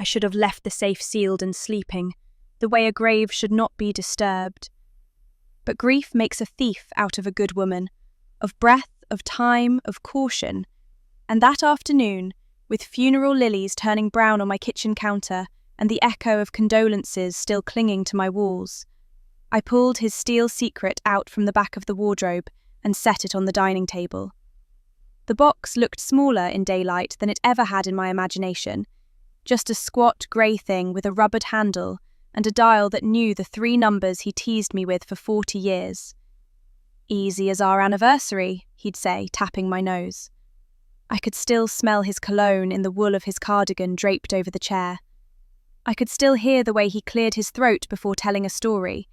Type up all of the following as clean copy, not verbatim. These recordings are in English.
I should have left the safe sealed and sleeping, the way a grave should not be disturbed. But grief makes a thief out of a good woman, of breath, of time, of caution. And that afternoon, with funeral lilies turning brown on my kitchen counter and the echo of condolences still clinging to my walls, I pulled his steel secret out from the back of the wardrobe and set it on the dining table. The box looked smaller in daylight than it ever had in my imagination, just a squat grey thing with a rubbered handle and a dial that knew the 3 numbers he teased me with for 40 years. "Easy as our anniversary," he'd say, tapping my nose. I could still smell his cologne in the wool of his cardigan draped over the chair. I could still hear the way he cleared his throat before telling a story,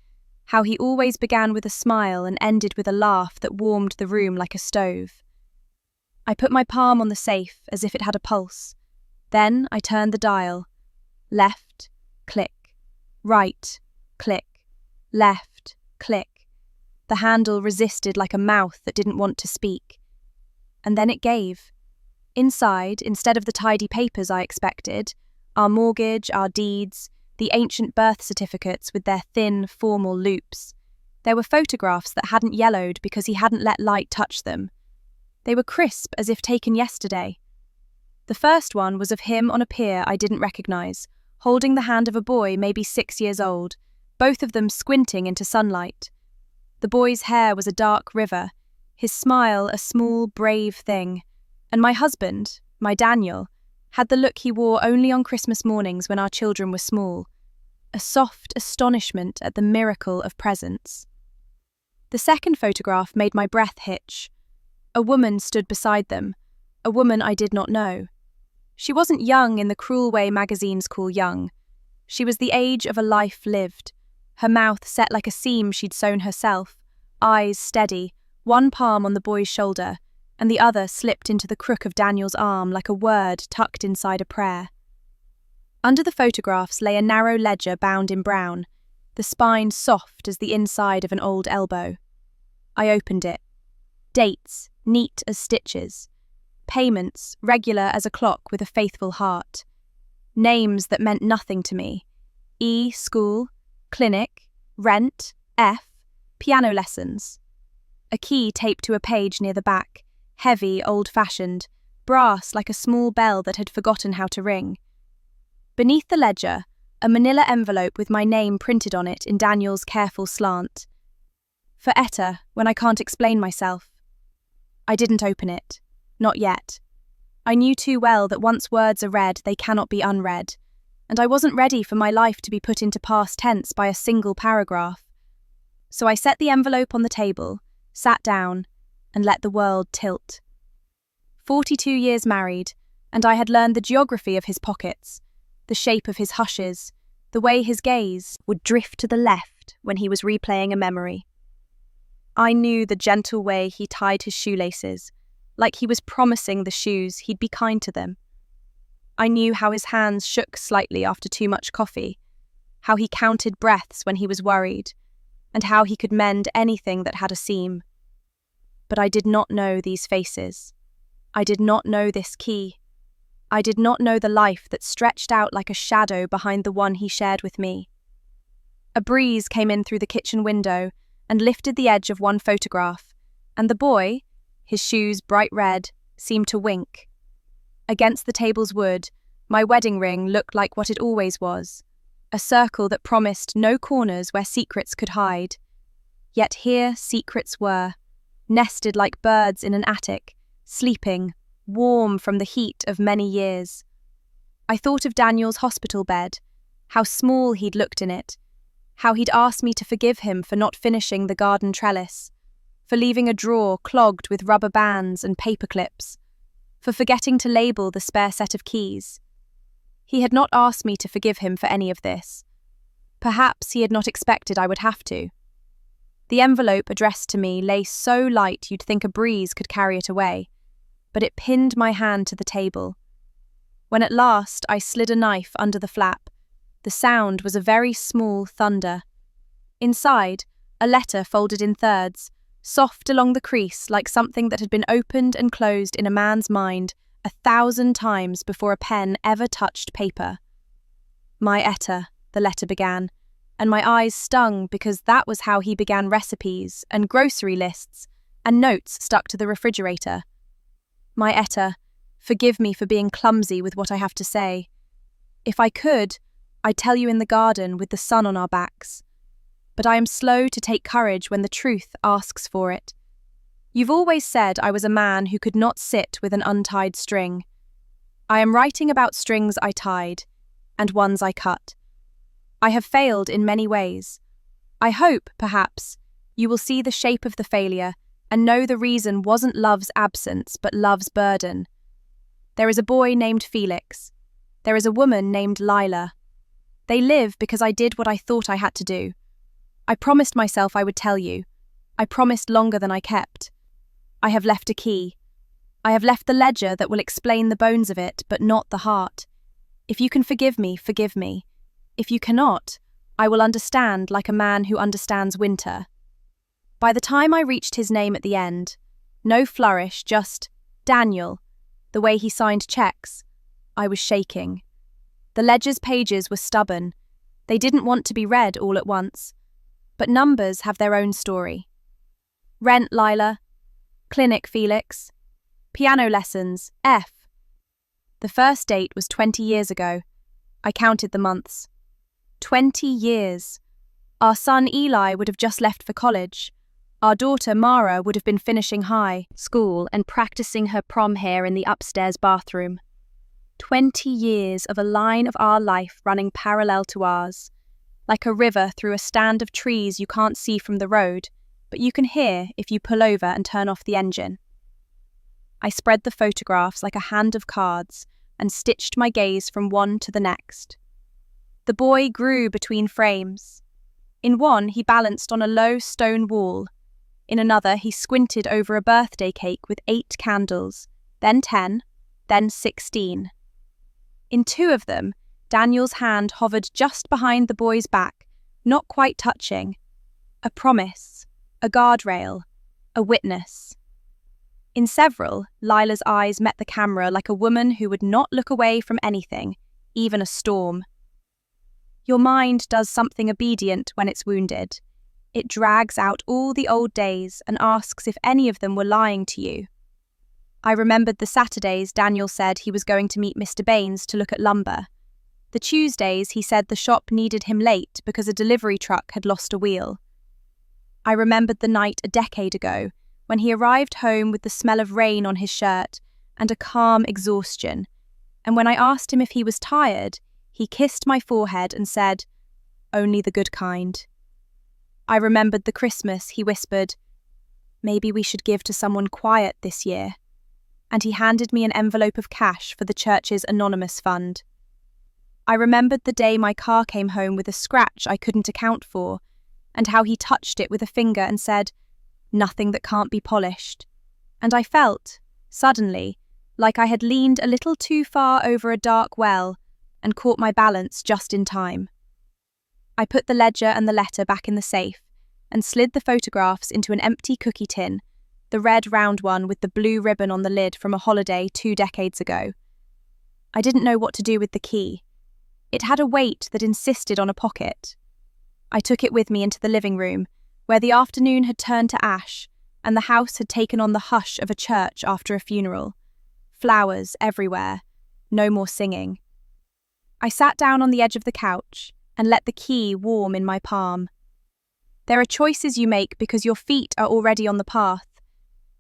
how he always began with a smile and ended with a laugh that warmed the room like a stove. I put my palm on the safe as if it had a pulse. Then I turned the dial. Left, click. Right, click. Left, click. The handle resisted like a mouth that didn't want to speak. And then it gave. Inside, instead of the tidy papers I expected, our mortgage, our deeds, the ancient birth certificates with their thin, formal loops, there were photographs that hadn't yellowed because he hadn't let light touch them. They were crisp as if taken yesterday. The first one was of him on a pier I didn't recognise, holding the hand of a boy maybe 6 years old, both of them squinting into sunlight. The boy's hair was a dark river, his smile a small, brave thing, and my husband, my Daniel, had the look he wore only on Christmas mornings when our children were small, a soft astonishment at the miracle of presence. The second photograph made my breath hitch. A woman stood beside them, a woman I did not know. She wasn't young in the cruel way magazines call young. She was the age of a life lived, her mouth set like a seam she'd sewn herself, eyes steady, one palm on the boy's shoulder, and the other slipped into the crook of Daniel's arm like a word tucked inside a prayer. Under the photographs lay a narrow ledger bound in brown, the spine soft as the inside of an old elbow. I opened it. Dates, neat as stitches. Payments, regular as a clock with a faithful heart. Names that meant nothing to me. E, school, clinic, rent, F, piano lessons. A key taped to a page near the back, heavy, old-fashioned, brass like a small bell that had forgotten how to ring. Beneath the ledger, a manila envelope with my name printed on it in Daniel's careful slant. For Etta, when I can't explain myself. I didn't open it. Not yet. I knew too well that once words are read, they cannot be unread, and I wasn't ready for my life to be put into past tense by a single paragraph. So I set the envelope on the table, sat down, and let the world tilt. 42 years married, and I had learned the geography of his pockets, the shape of his hushes, the way his gaze would drift to the left when he was replaying a memory. I knew the gentle way he tied his shoelaces, like he was promising the shoes he'd be kind to them. I knew how his hands shook slightly after too much coffee, how he counted breaths when he was worried, and how he could mend anything that had a seam. But I did not know these faces. I did not know this key. I did not know the life that stretched out like a shadow behind the one he shared with me. A breeze came in through the kitchen window and lifted the edge of one photograph, and the boy, his shoes bright red, seemed to wink. Against the table's wood, my wedding ring looked like what it always was, a circle that promised no corners where secrets could hide. Yet here secrets were, nested like birds in an attic, sleeping, warm from the heat of many years. I thought of Daniel's hospital bed, how small he'd looked in it, how he'd asked me to forgive him for not finishing the garden trellis, for leaving a drawer clogged with rubber bands and paper clips, for forgetting to label the spare set of keys. He had not asked me to forgive him for any of this. Perhaps he had not expected I would have to. The envelope addressed to me lay so light you'd think a breeze could carry it away, but it pinned my hand to the table. When at last I slid a knife under the flap, the sound was a very small thunder. Inside, a letter folded in thirds, soft along the crease like something that had been opened and closed in a man's mind 1,000 times before a pen ever touched paper. My Etta, the letter began, and my eyes stung because that was how he began recipes and grocery lists and notes stuck to the refrigerator. My Etta, forgive me for being clumsy with what I have to say. If I could, I'd tell you in the garden with the sun on our backs. But I am slow to take courage when the truth asks for it. You've always said I was a man who could not sit with an untied string. I am writing about strings I tied, and ones I cut. I have failed in many ways. I hope, perhaps, you will see the shape of the failure and know the reason wasn't love's absence but love's burden. There is a boy named Felix. There is a woman named Lila. They live because I did what I thought I had to do. I promised myself I would tell you. I promised longer than I kept. I have left a key. I have left the ledger that will explain the bones of it, but not the heart. If you can forgive me, forgive me. If you cannot, I will understand like a man who understands winter. By the time I reached his name at the end, no flourish, just Daniel, the way he signed checks, I was shaking. The ledger's pages were stubborn. They didn't want to be read all at once. But numbers have their own story. Rent, Lila. Clinic, Felix. Piano lessons, F. The first date was 20 years ago. I counted the months. 20 years. Our son Eli would have just left for college. Our daughter Mara would have been finishing high school and practicing her prom hair in the upstairs bathroom. 20 years of a line of our life running parallel to ours, like a river through a stand of trees you can't see from the road, but you can hear if you pull over and turn off the engine. I spread the photographs like a hand of cards and stitched my gaze from one to the next. The boy grew between frames. In one, he balanced on a low stone wall. In another, he squinted over a birthday cake with 8 candles, then 10, then 16. In 2 of them, Daniel's hand hovered just behind the boy's back, not quite touching. A promise, a guardrail, a witness. In several, Lila's eyes met the camera like a woman who would not look away from anything, even a storm. Your mind does something obedient when it's wounded. It drags out all the old days and asks if any of them were lying to you. I remembered the Saturdays Daniel said he was going to meet Mr. Baines to look at lumber. The Tuesdays he said the shop needed him late because a delivery truck had lost a wheel. I remembered the night a decade ago when he arrived home with the smell of rain on his shirt and a calm exhaustion, and when I asked him if he was tired, he kissed my forehead and said, "Only the good kind." I remembered the Christmas he whispered, "Maybe we should give to someone quiet this year," and he handed me an envelope of cash for the church's anonymous fund. I remembered the day my car came home with a scratch I couldn't account for, and how he touched it with a finger and said, "Nothing that can't be polished." And I felt, suddenly, like I had leaned a little too far over a dark well and caught my balance just in time. I put the ledger and the letter back in the safe and slid the photographs into an empty cookie tin, the red round one with the blue ribbon on the lid from a holiday 2 decades ago. I didn't know what to do with the key. It had a weight that insisted on a pocket. I took it with me into the living room, where the afternoon had turned to ash and the house had taken on the hush of a church after a funeral. Flowers everywhere, no more singing. I sat down on the edge of the couch and let the key warm in my palm. There are choices you make because your feet are already on the path.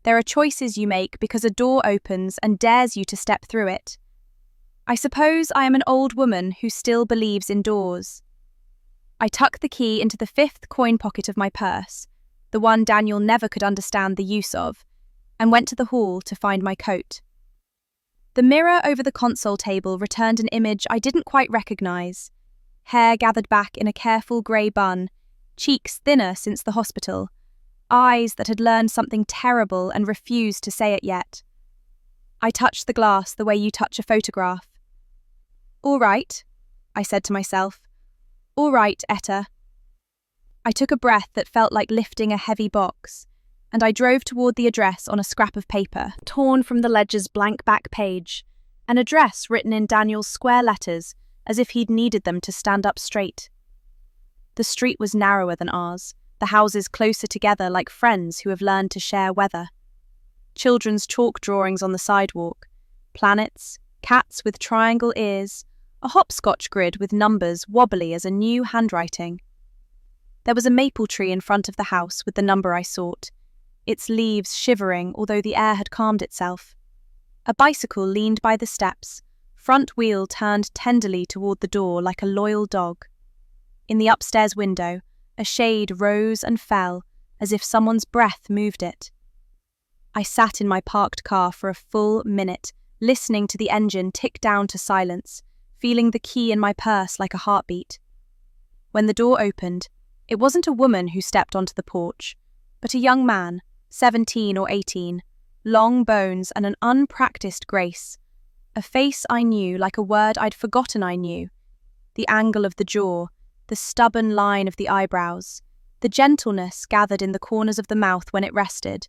There are choices you make because a door opens and dares you to step through it. I suppose I am an old woman who still believes in doors. I tucked the key into the 5th coin pocket of my purse, the one Daniel never could understand the use of, and went to the hall to find my coat. The mirror over the console table returned an image I didn't quite recognize. Hair gathered back in a careful grey bun, cheeks thinner since the hospital, eyes that had learned something terrible and refused to say it yet. I touched the glass the way you touch a photograph. "All right," I said to myself. "All right, Etta." I took a breath that felt like lifting a heavy box, and I drove toward the address on a scrap of paper, torn from the ledger's blank back page, an address written in Daniel's square letters as if he'd needed them to stand up straight. The street was narrower than ours, the houses closer together like friends who have learned to share weather. Children's chalk drawings on the sidewalk, planets, cats with triangle ears, a hopscotch grid with numbers wobbly as a new handwriting. There was a maple tree in front of the house with the number I sought, its leaves shivering although the air had calmed itself. A bicycle leaned by the steps, front wheel turned tenderly toward the door like a loyal dog. In the upstairs window, a shade rose and fell as if someone's breath moved it. I sat in my parked car for a full minute, listening to the engine tick down to silence, feeling the key in my purse like a heartbeat. When the door opened, it wasn't a woman who stepped onto the porch, but a young man, 17 or 18, long bones and an unpracticed grace. A face I knew like a word I'd forgotten I knew. The angle of the jaw, the stubborn line of the eyebrows, the gentleness gathered in the corners of the mouth when it rested.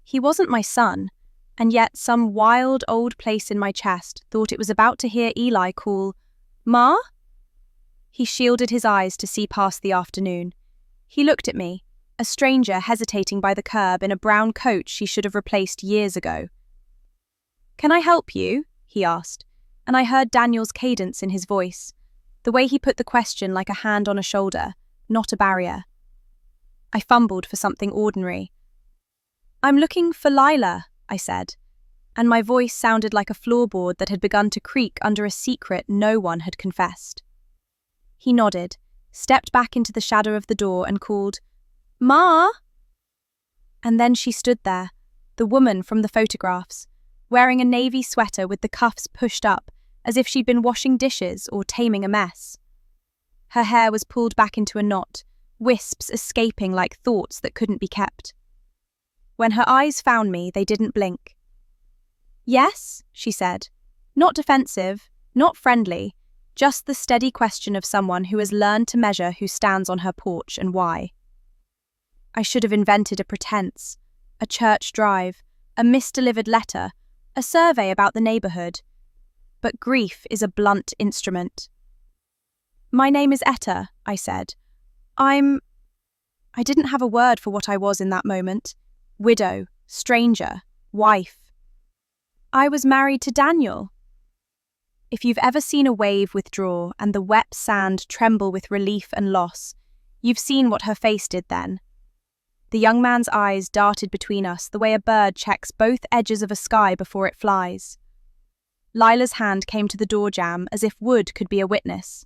He wasn't my son, and yet some wild old place in my chest thought it was about to hear Eli call, "Ma?" He shielded his eyes to see past the afternoon. He looked at me, a stranger hesitating by the curb in a brown coat she should have replaced years ago. "Can I help you?" he asked, and I heard Daniel's cadence in his voice, the way he put the question like a hand on a shoulder, not a barrier. I fumbled for something ordinary. "I'm looking for Lila," I said, and my voice sounded like a floorboard that had begun to creak under a secret no one had confessed. He nodded, stepped back into the shadow of the door and called, "Ma!" And then she stood there, the woman from the photographs, wearing a navy sweater with the cuffs pushed up, as if she'd been washing dishes or taming a mess. Her hair was pulled back into a knot, wisps escaping like thoughts that couldn't be kept. When her eyes found me, they didn't blink. "Yes," she said, not defensive, not friendly, just the steady question of someone who has learned to measure who stands on her porch and why. I should have invented a pretense, a church drive, a misdelivered letter, a survey about the neighborhood. But grief is a blunt instrument. "My name is Etta," I said. I didn't have a word for what I was in that moment. Widow, stranger, wife. I was married to Daniel. If you've ever seen a wave withdraw and the wet sand tremble with relief and loss, you've seen what her face did then. The young man's eyes darted between us the way a bird checks both edges of a sky before it flies. Lila's hand came to the door jamb as if wood could be a witness.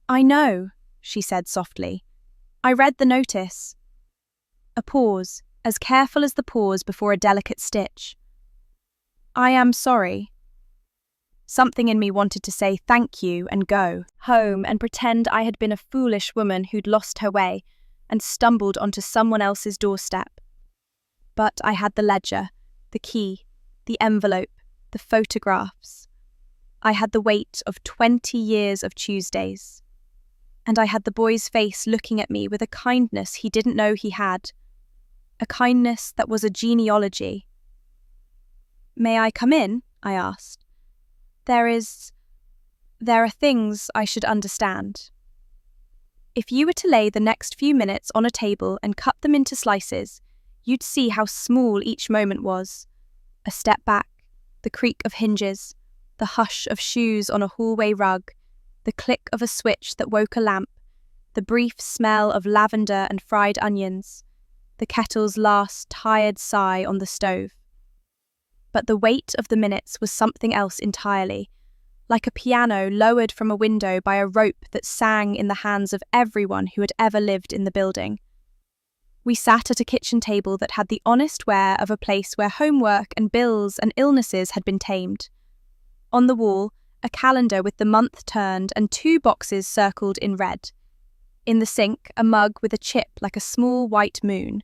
"I know," she said softly. "I read the notice." A pause, as careful as the pause before a delicate stitch. "I am sorry." Something in me wanted to say thank you and go home and pretend I had been a foolish woman who'd lost her way and stumbled onto someone else's doorstep. But I had the ledger, the key, the envelope, the photographs. I had the weight of 20 years of Tuesdays. And I had the boy's face looking at me with a kindness he didn't know he had. A kindness that was a genealogy. "May I come in?" I asked. There are things I should understand. If you were to lay the next few minutes on a table and cut them into slices, you'd see how small each moment was. A step back, the creak of hinges, the hush of shoes on a hallway rug, the click of a switch that woke a lamp, the brief smell of lavender and fried onions, the kettle's last tired sigh on the stove. But the weight of the minutes was something else entirely, like a piano lowered from a window by a rope that sang in the hands of everyone who had ever lived in the building. We sat at a kitchen table that had the honest wear of a place where homework and bills and illnesses had been tamed. On the wall, a calendar with the month turned and 2 boxes circled in red. In the sink, a mug with a chip like a small white moon.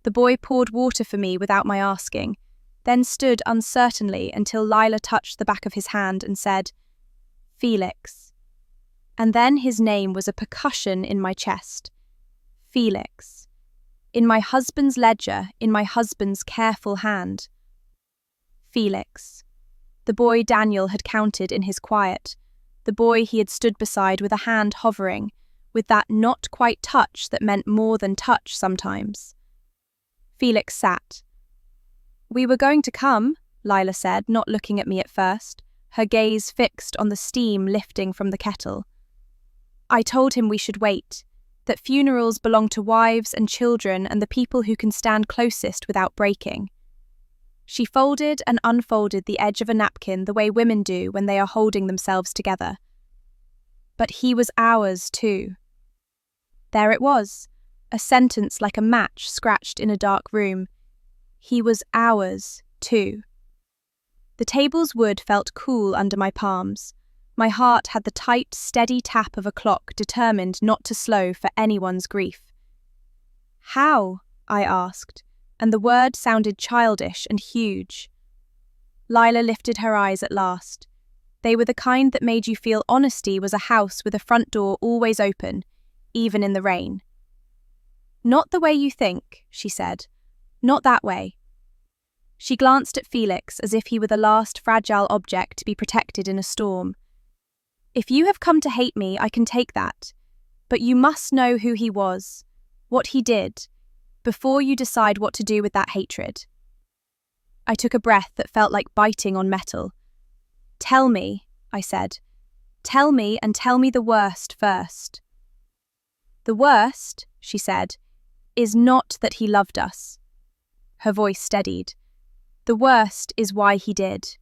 The boy poured water for me without my asking, then stood uncertainly until Lila touched the back of his hand and said, "Felix." And then his name was a percussion in my chest. Felix. In my husband's ledger, in my husband's careful hand. Felix. The boy Daniel had counted in his quiet, the boy he had stood beside with a hand hovering, with that not quite touch that meant more than touch sometimes. Felix sat. "We were going to come," Lila said, not looking at me at first, her gaze fixed on the steam lifting from the kettle. "I told him we should wait, that funerals belong to wives and children and the people who can stand closest without breaking." She folded and unfolded the edge of a napkin the way women do when they are holding themselves together. "But he was ours too." There it was, a sentence like a match scratched in a dark room. He was ours too. The table's wood felt cool under my palms. My heart had the tight, steady tap of a clock determined not to slow for anyone's grief. "How?" I asked, and the word sounded childish and huge. Lila lifted her eyes at last. They were the kind that made you feel honesty was a house with a front door always open, even in the rain. "Not the way you think," she said. "Not that way." She glanced at Felix as if he were the last fragile object to be protected in a storm. "If you have come to hate me, I can take that. But you must know who he was, what he did, before you decide what to do with that hatred." I took a breath that felt like biting on metal. "Tell me," I said. "Tell me, and tell me the worst first." "The worst," she said, "is not that he loved us." Her voice steadied. "The worst is why he did."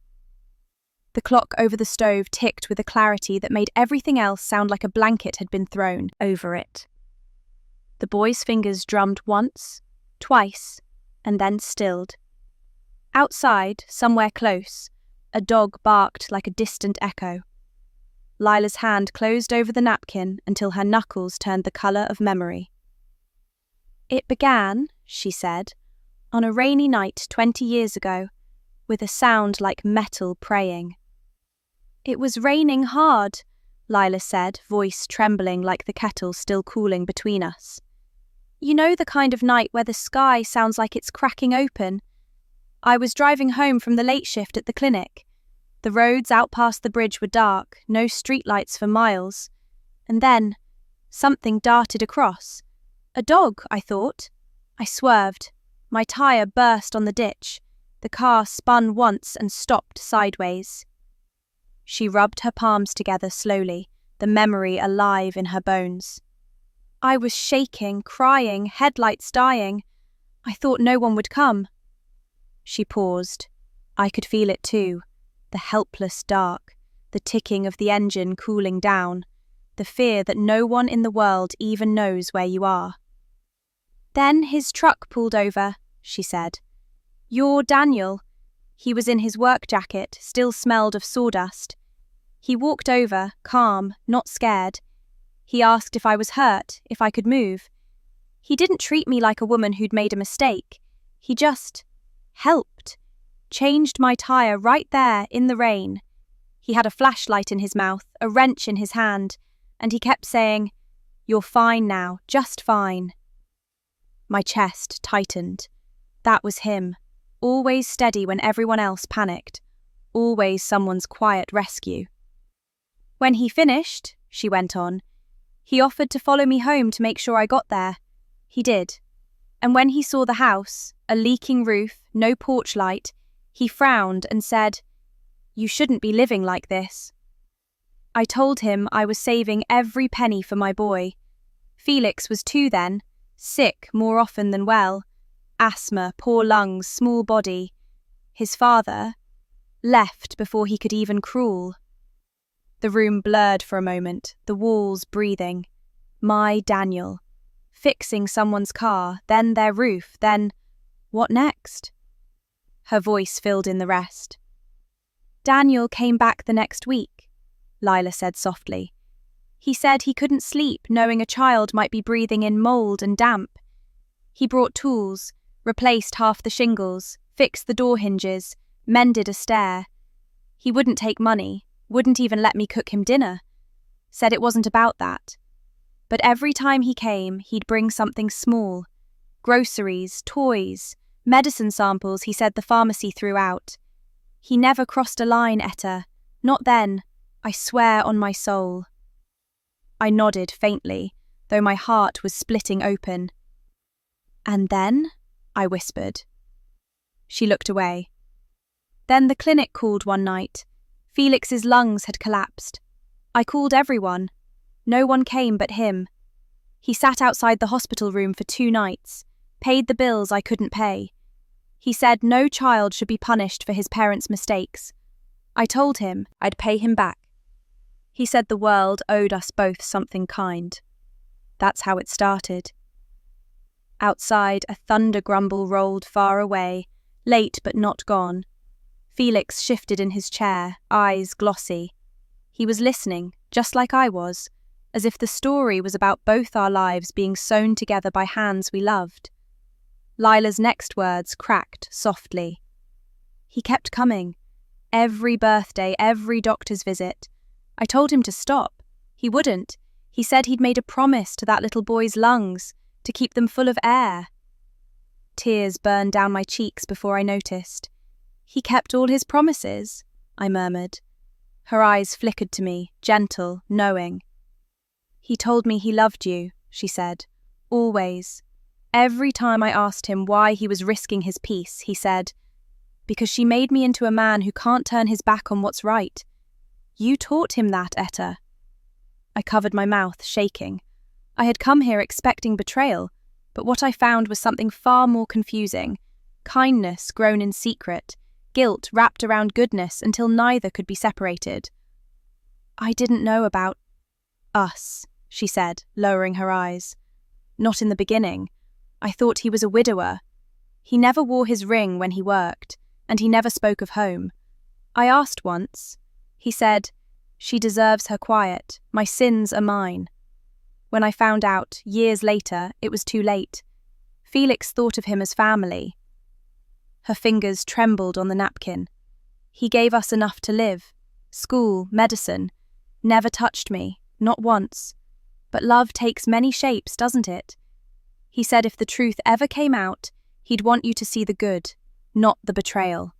The clock over the stove ticked with a clarity that made everything else sound like a blanket had been thrown over it. The boy's fingers drummed once, twice, and then stilled. Outside, somewhere close, a dog barked like a distant echo. Lila's hand closed over the napkin until her knuckles turned the colour of memory. "It began," she said, "on a rainy night 20 years ago, with a sound like metal praying." "It was raining hard," Lila said, voice trembling like the kettle still cooling between us. "You know the kind of night where the sky sounds like it's cracking open. I was driving home from the late shift at the clinic. The roads out past the bridge were dark, no streetlights for miles. And then, something darted across. A dog, I thought. I swerved. My tyre burst on the ditch. The car spun once and stopped sideways." She rubbed her palms together slowly, the memory alive in her bones. "I was shaking, crying, headlights dying. I thought no one would come." She paused. I could feel it too. The helpless dark, the ticking of the engine cooling down, the fear that no one in the world even knows where you are. "Then his truck pulled over," she said. "You're Daniel." He was in his work jacket, still smelled of sawdust. He walked over, calm, not scared. He asked if I was hurt, if I could move. He didn't treat me like a woman who'd made a mistake. He just helped. Changed my tyre right there in the rain. He had a flashlight in his mouth, a wrench in his hand, and he kept saying, "You're fine now, just fine." My chest tightened. That was him, always steady when everyone else panicked, always someone's quiet rescue. "When he finished," she went on, "he offered to follow me home to make sure I got there. He did. And when he saw the house, a leaking roof, no porch light, he frowned and said, 'You shouldn't be living like this.' I told him I was saving every penny for my boy. Felix was 2 then, sick more often than well. Asthma, poor lungs, small body. His father left before he could even crawl." The room blurred for a moment, the walls breathing. My Daniel. Fixing someone's car, then their roof, then what next? Her voice filled in the rest. "Daniel came back the next week," Lila said softly. "He said he couldn't sleep knowing a child might be breathing in mold and damp. He brought tools, replaced half the shingles, fixed the door hinges, mended a stair. He wouldn't take money, wouldn't even let me cook him dinner. Said it wasn't about that. But every time he came, he'd bring something small. Groceries, toys, medicine samples he said the pharmacy threw out. He never crossed a line, Etta. Not then. I swear on my soul. I nodded faintly, though my heart was splitting open. And then? I whispered. She looked away. Then the clinic called one night. Felix's lungs had collapsed. I called everyone. No one came but him. He sat outside the hospital room for 2 nights, paid the bills I couldn't pay. He said no child should be punished for his parents' mistakes. I told him I'd pay him back. He said the world owed us both something kind. That's how it started. Outside, a thunder grumble rolled far away, late but not gone. Felix shifted in his chair, eyes glossy. He was listening, just like I was, as if the story was about both our lives being sewn together by hands we loved. Lila's next words cracked softly. He kept coming. Every birthday, every doctor's visit. I told him to stop. He wouldn't. He said he'd made a promise to that little boy's lungs, to keep them full of air. Tears burned down my cheeks before I noticed. He kept all his promises, I murmured. Her eyes flickered to me, gentle, knowing. He told me he loved you, she said. Always. Every time I asked him why he was risking his peace, he said, because she made me into a man who can't turn his back on what's right. You taught him that, Etta. I covered my mouth, shaking. I had come here expecting betrayal, but what I found was something far more confusing. Kindness grown in secret, guilt wrapped around goodness until neither could be separated. I didn't know about us, she said, lowering her eyes. Not in the beginning. I thought he was a widower. He never wore his ring when he worked, and he never spoke of home. I asked once. He said, she deserves her quiet. My sins are mine. When I found out, years later, it was too late. Felix thought of him as family. Her fingers trembled on the napkin. He gave us enough to live. School, medicine. Never touched me, not once. But love takes many shapes, doesn't it? He said if the truth ever came out, he'd want you to see the good, not the betrayal.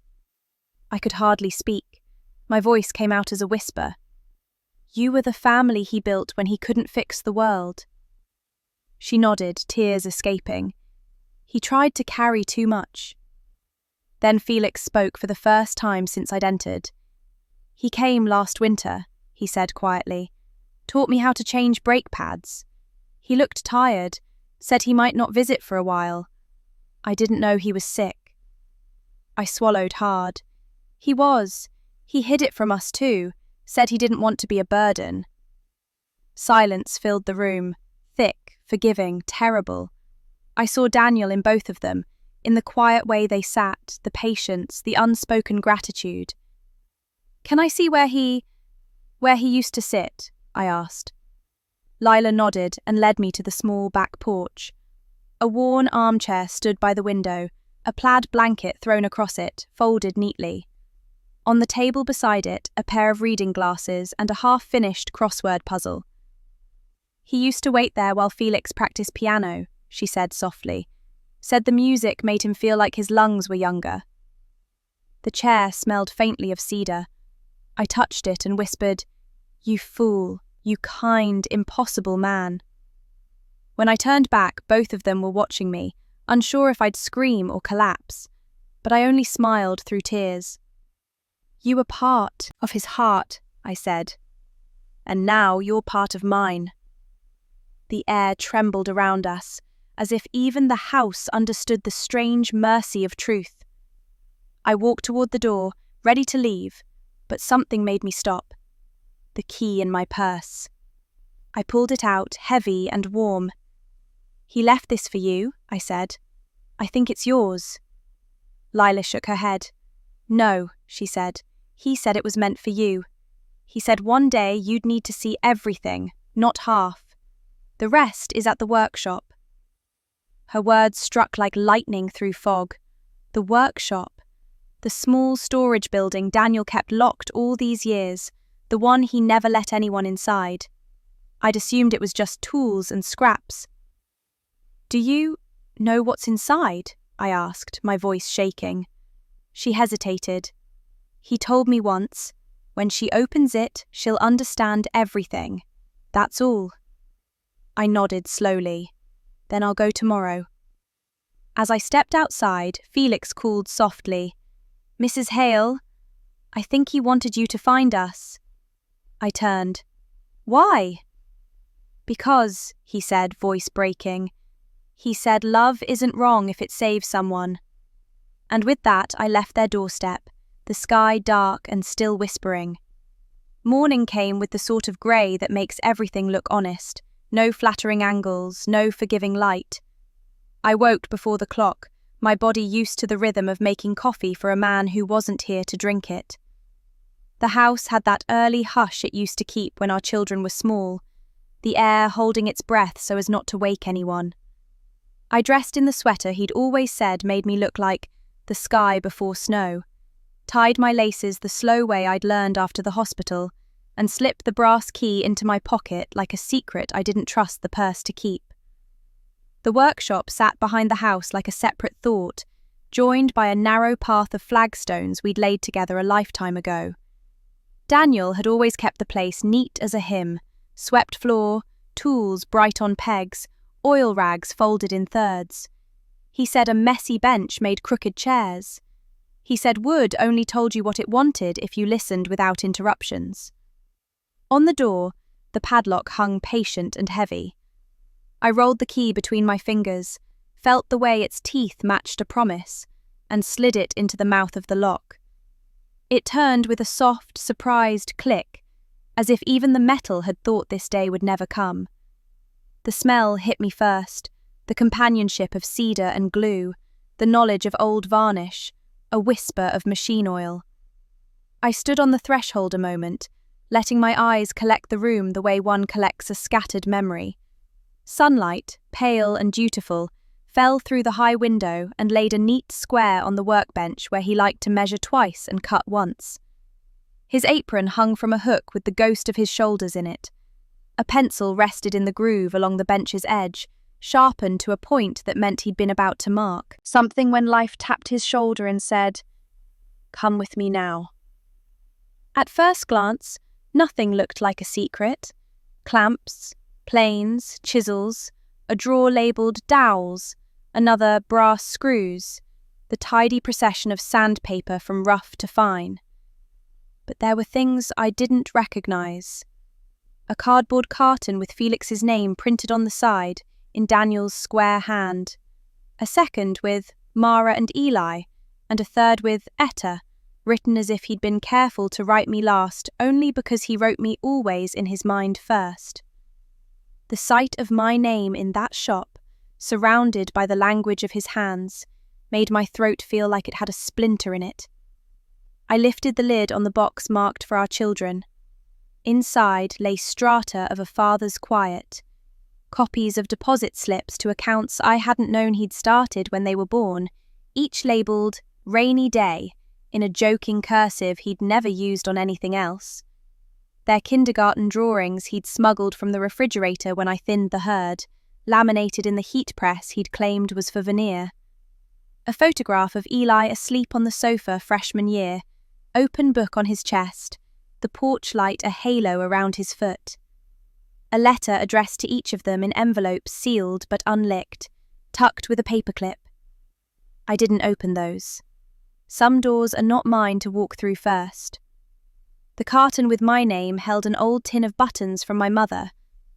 I could hardly speak. My voice came out as a whisper. You were the family he built when he couldn't fix the world. She nodded, tears escaping. He tried to carry too much. Then Felix spoke for the first time since I'd entered. He came last winter, he said quietly. Taught me how to change brake pads. He looked tired, said he might not visit for a while. I didn't know he was sick. I swallowed hard. He was. He hid it from us too, said he didn't want to be a burden. Silence filled the room, thick, forgiving, terrible. I saw Daniel in both of them, in the quiet way they sat, the patience, the unspoken gratitude. Can I see where he used to sit? I asked. Lila nodded and led me to the small back porch. A worn armchair stood by the window, a plaid blanket thrown across it, folded neatly. On the table beside it, a pair of reading glasses and a half-finished crossword puzzle. He used to wait there while Felix practiced piano, she said softly. Said the music made him feel like his lungs were younger. The chair smelled faintly of cedar. I touched it and whispered, You fool, you kind, impossible man. When I turned back, both of them were watching me, unsure if I'd scream or collapse, but I only smiled through tears. You were part of his heart, I said, and now you're part of mine. The air trembled around us, as if even the house understood the strange mercy of truth. I walked toward the door, ready to leave, but something made me stop. The key in my purse. I pulled it out, heavy and warm. He left this for you, I said. I think it's yours. Lila shook her head. No, she said. He said it was meant for you. He said one day you'd need to see everything, not half. The rest is at the workshop. Her words struck like lightning through fog. The workshop. The small storage building Daniel kept locked all these years, the one he never let anyone inside. I'd assumed it was just tools and scraps. Do you know what's inside? I asked, my voice shaking. She hesitated. He told me once, When she opens it, she'll understand everything. That's all. I nodded slowly. Then I'll go tomorrow. As I stepped outside, Felix called softly, "Mrs. Hale, I think he wanted you to find us." I turned. "Why?" "Because," he said, voice breaking. "He said love isn't wrong if it saves someone." And with that, I left their doorstep, the sky dark and still whispering. Morning came with the sort of grey that makes everything look honest, no flattering angles, no forgiving light. I woke before the clock, my body used to the rhythm of making coffee for a man who wasn't here to drink it. The house had that early hush it used to keep when our children were small, the air holding its breath so as not to wake anyone. I dressed in the sweater he'd always said made me look like the sky before snow, tied my laces the slow way I'd learned after the hospital, and slipped the brass key into my pocket like a secret I didn't trust the purse to keep. The workshop sat behind the house like a separate thought, joined by a narrow path of flagstones we'd laid together a lifetime ago. Daniel had always kept the place neat as a hymn, swept floor, tools bright on pegs, oil rags folded in thirds. He said a messy bench made crooked chairs. He said wood only told you what it wanted if you listened without interruptions. On the door, the padlock hung patient and heavy. I rolled the key between my fingers, felt the way its teeth matched a promise, and slid it into the mouth of the lock. It turned with a soft, surprised click, as if even the metal had thought this day would never come. The smell hit me first, the companionship of cedar and glue, the knowledge of old varnish, a whisper of machine oil. I stood on the threshold a moment, letting my eyes collect the room the way one collects a scattered memory. Sunlight, pale and dutiful, fell through the high window and laid a neat square on the workbench where he liked to measure twice and cut once. His apron hung from a hook with the ghost of his shoulders in it. A pencil rested in the groove along the bench's edge, sharpened to a point that meant he'd been about to mark something when life tapped his shoulder and said, "Come with me now." At first glance, nothing looked like a secret. Clamps, planes, chisels, a drawer labelled dowels, another brass screws, the tidy procession of sandpaper from rough to fine. But there were things I didn't recognise. A cardboard carton with Felix's name printed on the side, in Daniel's square hand. A second with Mara and Eli, and a third with Etta, written as if he'd been careful to write me last only because he wrote me always in his mind first. The sight of my name in that shop, surrounded by the language of his hands, made my throat feel like it had a splinter in it. I lifted the lid on the box marked for our children. Inside lay strata of a father's quiet, copies of deposit slips to accounts I hadn't known he'd started when they were born, each labelled "Rainy Day" in a joking cursive he'd never used on anything else. Their kindergarten drawings he'd smuggled from the refrigerator when I thinned the herd, laminated in the heat press he'd claimed was for veneer. A photograph of Eli asleep on the sofa freshman year, open book on his chest, the porch light a halo around his foot. A letter addressed to each of them in envelopes sealed but unlicked, tucked with a paperclip. I didn't open those. Some doors are not mine to walk through first. The carton with my name held an old tin of buttons from my mother,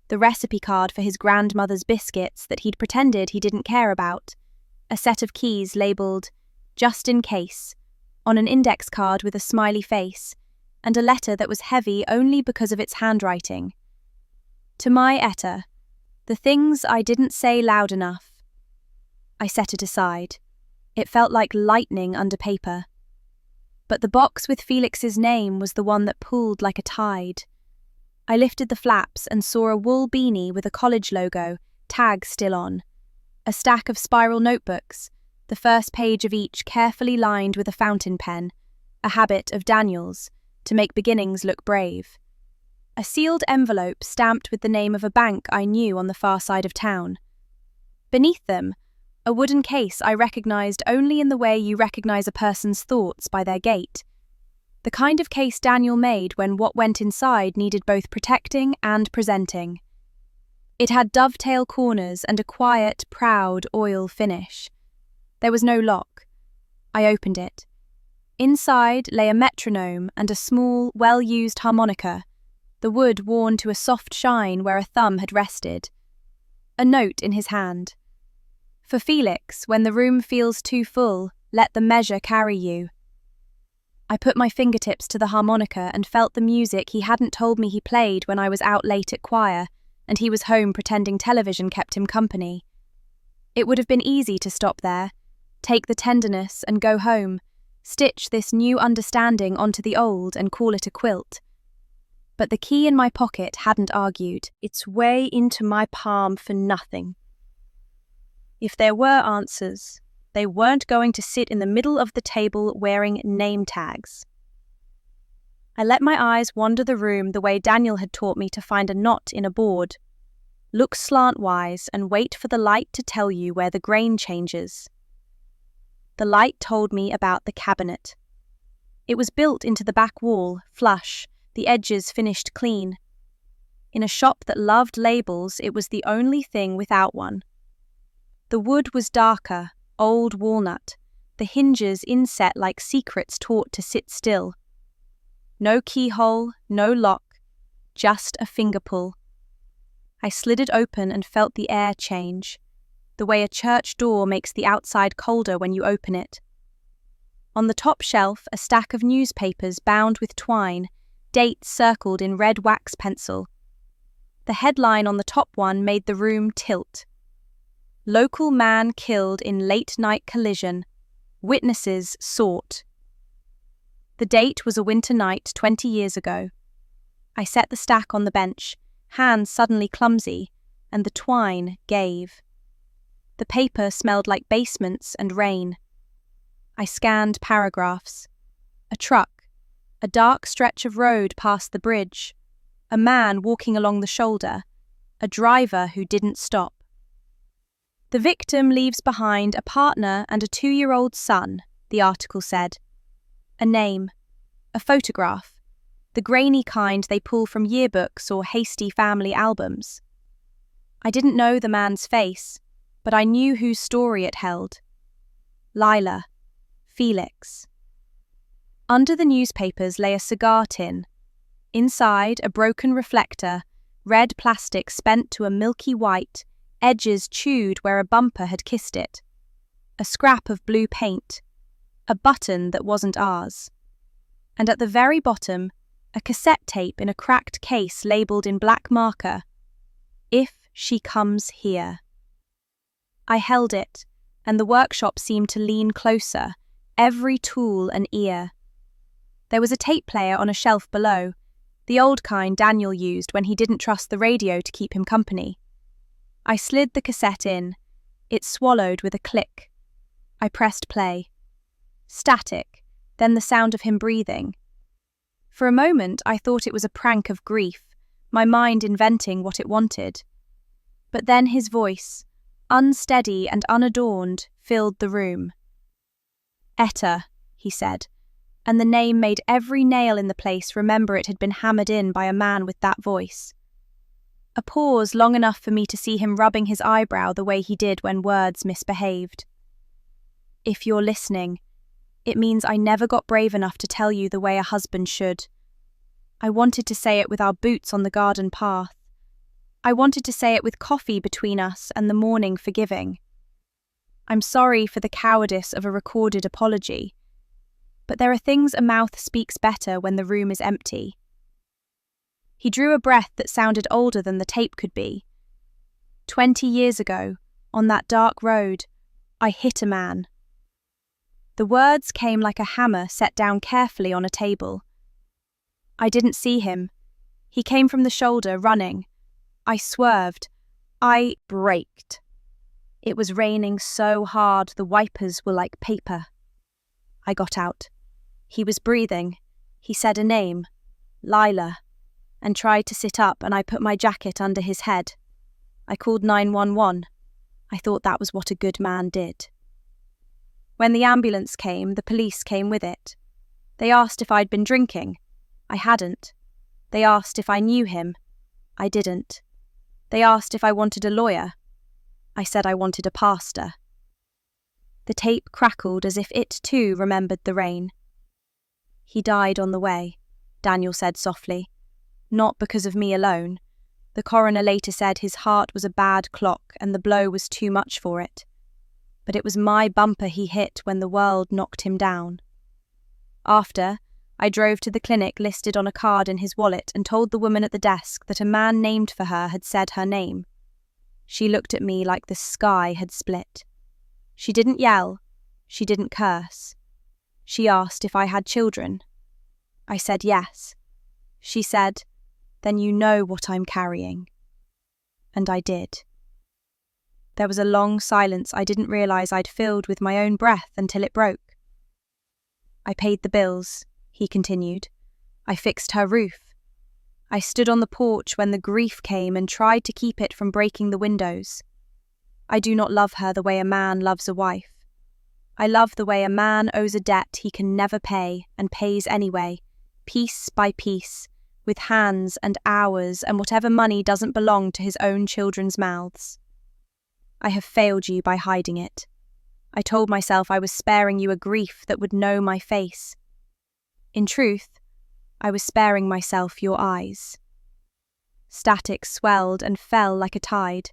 the recipe card for his grandmother's biscuits that he'd pretended he didn't care about, a set of keys labelled "Just in Case" on an index card with a smiley face, and a letter that was heavy only because of its handwriting. To my Etta, the things I didn't say loud enough. I set it aside. It felt like lightning under paper. But the box with Felix's name was the one that pulled like a tide. I lifted the flaps and saw a wool beanie with a college logo, tag still on. A stack of spiral notebooks, the first page of each carefully lined with a fountain pen, a habit of Daniel's, to make beginnings look brave. A sealed envelope stamped with the name of a bank I knew on the far side of town. Beneath them, a wooden case I recognised only in the way you recognise a person's thoughts by their gait. The kind of case Daniel made when what went inside needed both protecting and presenting. It had dovetail corners and a quiet, proud oil finish. There was no lock. I opened it. Inside lay a metronome and a small, well-used harmonica, the wood worn to a soft shine where a thumb had rested. A note in his hand. For Felix, when the room feels too full, let the measure carry you. I put my fingertips to the harmonica and felt the music he hadn't told me he played when I was out late at choir, and he was home pretending television kept him company. It would have been easy to stop there, take the tenderness and go home, stitch this new understanding onto the old and call it a quilt. But the key in my pocket hadn't argued. Its way into my palm for nothing. If there were answers, they weren't going to sit in the middle of the table wearing name tags. I let my eyes wander the room the way Daniel had taught me to find a knot in a board. Look slantwise and wait for the light to tell you where the grain changes. The light told me about the cabinet. It was built into the back wall, flush, the edges finished clean. In a shop that loved labels, it was the only thing without one. The wood was darker, old walnut, the hinges inset like secrets taught to sit still. No keyhole, no lock, just a finger pull. I slid it open and felt the air change, the way a church door makes the outside colder when you open it. On the top shelf, a stack of newspapers bound with twine, dates circled in red wax pencil. The headline on the top one made the room tilt. Local man killed in late-night collision. Witnesses sought. The date was a winter night 20 years ago. I set the stack on the bench, hands suddenly clumsy, and the twine gave. The paper smelled like basements and rain. I scanned paragraphs. A truck. A dark stretch of road past the bridge. A man walking along the shoulder. A driver who didn't stop. The victim leaves behind a partner and a 2-year-old son, the article said. A name. A photograph. The grainy kind they pull from yearbooks or hasty family albums. I didn't know the man's face, but I knew whose story it held. Lila. Felix. Under the newspapers lay a cigar tin. Inside, a broken reflector, red plastic spent to a milky white, edges chewed where a bumper had kissed it. A scrap of blue paint. A button that wasn't ours. And at the very bottom, a cassette tape in a cracked case labelled in black marker, "If she comes here." I held it, and the workshop seemed to lean closer, every tool an ear. There was a tape player on a shelf below, the old kind Daniel used when he didn't trust the radio to keep him company. I slid the cassette in. It swallowed with a click. I pressed play. Static, then the sound of him breathing. For a moment I thought it was a prank of grief, my mind inventing what it wanted. But then his voice, unsteady and unadorned, filled the room. "Etta," he said, and the name made every nail in the place remember it had been hammered in by a man with that voice. A pause long enough for me to see him rubbing his eyebrow the way he did when words misbehaved. "If you're listening, it means I never got brave enough to tell you the way a husband should. I wanted to say it with our boots on the garden path. I wanted to say it with coffee between us and the morning forgiving. I'm sorry for the cowardice of a recorded apology. But there are things a mouth speaks better when the room is empty." He drew a breath that sounded older than the tape could be. 20 years ago, on that dark road, I hit a man. The words came like a hammer set down carefully on a table. I didn't see him. He came from the shoulder, running. I swerved. I braked. It was raining so hard the wipers were like paper. I got out. He was breathing. He said a name, Lila, and tried to sit up, and I put my jacket under his head. I called 911. I thought that was what a good man did. When the ambulance came, the police came with it. They asked if I'd been drinking. I hadn't. They asked if I knew him. I didn't. They asked if I wanted a lawyer. I said I wanted a pastor. The tape crackled as if it too remembered the rain. He died on the way, Daniel said softly. Not because of me alone. The coroner later said his heart was a bad clock and the blow was too much for it. But it was my bumper he hit when the world knocked him down. After, I drove to the clinic listed on a card in his wallet and told the woman at the desk that a man named for her had said her name. She looked at me like the sky had split. She didn't yell. She didn't curse. She asked if I had children. I said yes. She said, "Then you know what I'm carrying." And I did. There was a long silence I didn't realize I'd filled with my own breath until it broke. I paid the bills, he continued. I fixed her roof. I stood on the porch when the grief came and tried to keep it from breaking the windows. I do not love her the way a man loves a wife. I love the way a man owes a debt he can never pay and pays anyway, piece by piece, with hands and hours and whatever money doesn't belong to his own children's mouths. I have failed you by hiding it. I told myself I was sparing you a grief that would know my face. In truth, I was sparing myself your eyes. Static swelled and fell like a tide.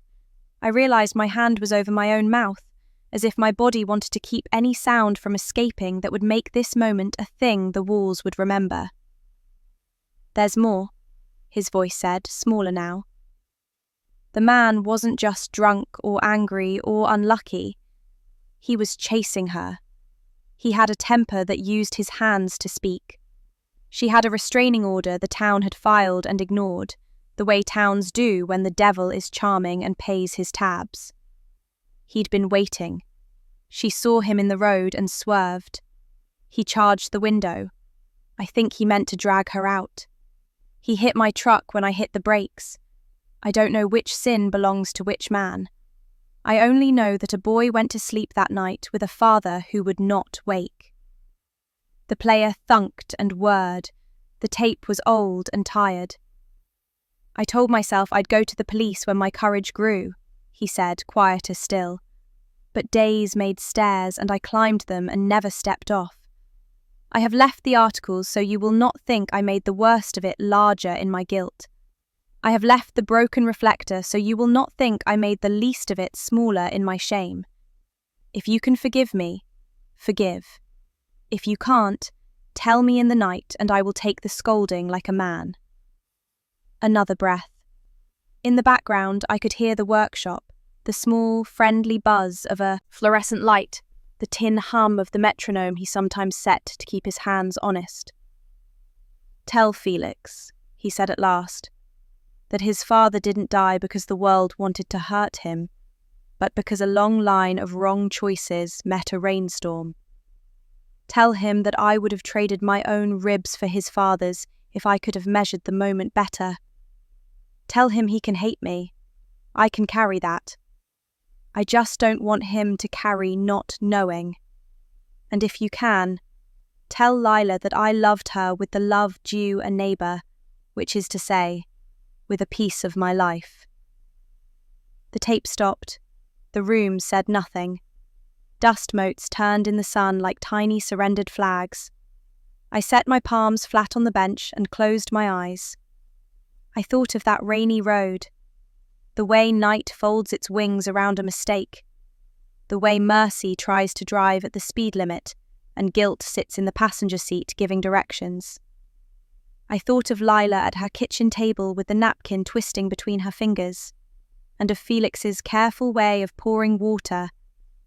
I realized my hand was over my own mouth, as if my body wanted to keep any sound from escaping that would make this moment a thing the walls would remember. "There's more," his voice said, smaller now. The man wasn't just drunk or angry or unlucky. He was chasing her. He had a temper that used his hands to speak. She had a restraining order the town had filed and ignored, the way towns do when the devil is charming and pays his tabs. He'd been waiting. She saw him in the road and swerved. He charged the window. I think he meant to drag her out. He hit my truck when I hit the brakes. I don't know which sin belongs to which man. I only know that a boy went to sleep that night with a father who would not wake. The player thunked and whirred. The tape was old and tired. I told myself I'd go to the police when my courage grew, he said, quieter still. But days made stairs and I climbed them and never stepped off. I have left the articles so you will not think I made the worst of it larger in my guilt. I have left the broken reflector so you will not think I made the least of it smaller in my shame. If you can forgive me, forgive. If you can't, tell me in the night and I will take the scolding like a man. Another breath. In the background I could hear the workshop, the small, friendly buzz of a fluorescent light, the tin hum of the metronome he sometimes set to keep his hands honest. "Tell Felix," he said at last, "that his father didn't die because the world wanted to hurt him, but because a long line of wrong choices met a rainstorm. Tell him that I would have traded my own ribs for his father's if I could have measured the moment better. Tell him he can hate me. I can carry that. I just don't want him to carry not knowing. And if you can, tell Lila that I loved her with the love due a neighbour, which is to say, with a piece of my life." The tape stopped. The room said nothing. Dust motes turned in the sun like tiny surrendered flags. I set my palms flat on the bench and closed my eyes. I thought of that rainy road, the way night folds its wings around a mistake, the way mercy tries to drive at the speed limit and guilt sits in the passenger seat giving directions. I thought of Lila at her kitchen table with the napkin twisting between her fingers, and of Felix's careful way of pouring water,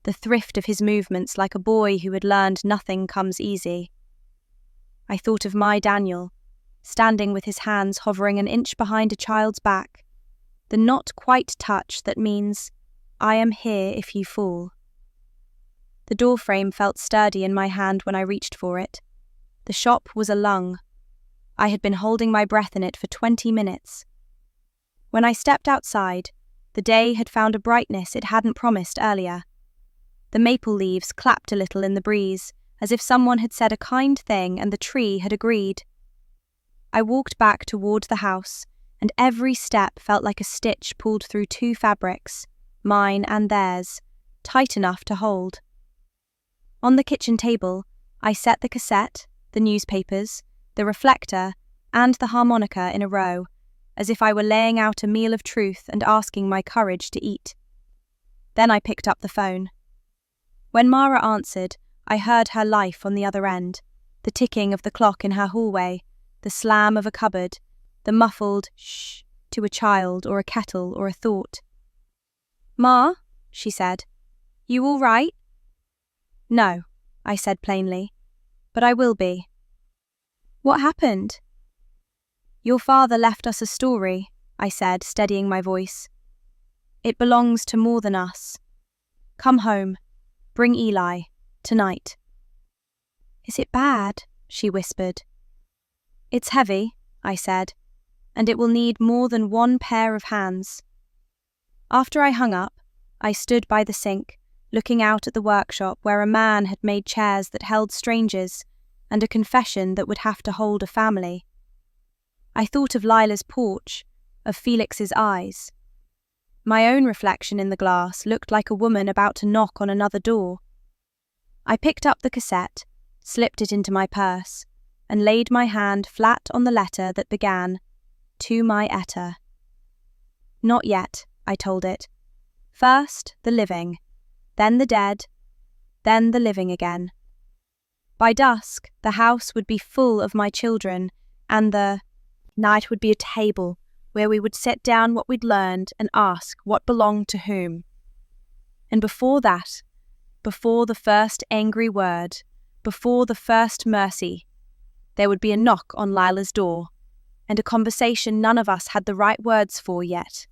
the thrift of his movements like a boy who had learned nothing comes easy. I thought of my Daniel, standing with his hands hovering an inch behind a child's back, the not quite touch that means, "I am here if you fall." The doorframe felt sturdy in my hand when I reached for it. The shop was a lung. I had been holding my breath in it for 20 minutes. When I stepped outside, the day had found a brightness it hadn't promised earlier. The maple leaves clapped a little in the breeze, as if someone had said a kind thing and the tree had agreed. I walked back toward the house, and every step felt like a stitch pulled through two fabrics, mine and theirs, tight enough to hold. On the kitchen table, I set the cassette, the newspapers, the reflector, and the harmonica in a row, as if I were laying out a meal of truth and asking my courage to eat. Then I picked up the phone. When Mara answered, I heard her life on the other end, the ticking of the clock in her hallway, the slam of a cupboard, the muffled shh to a child or a kettle or a thought. "Ma," she said, "you all right?" "No," I said plainly, "but I will be." "What happened?" "Your father left us a story," I said, steadying my voice. "It belongs to more than us. Come home. Bring Eli. Tonight." "Is it bad?" she whispered. "It's heavy," I said, "and it will need more than one pair of hands." After I hung up, I stood by the sink, looking out at the workshop where a man had made chairs that held strangers and a confession that would have to hold a family. I thought of Lila's porch, of Felix's eyes. My own reflection in the glass looked like a woman about to knock on another door. I picked up the cassette, slipped it into my purse, and laid my hand flat on the letter that began, "To my Etta." "Not yet," I told it. "First the living, then the dead, then the living again." By dusk, the house would be full of my children, and the night would be a table where we would set down what we'd learned and ask what belonged to whom. And before that, before the first angry word, before the first mercy, there would be a knock on Lila's door, and a conversation none of us had the right words for yet.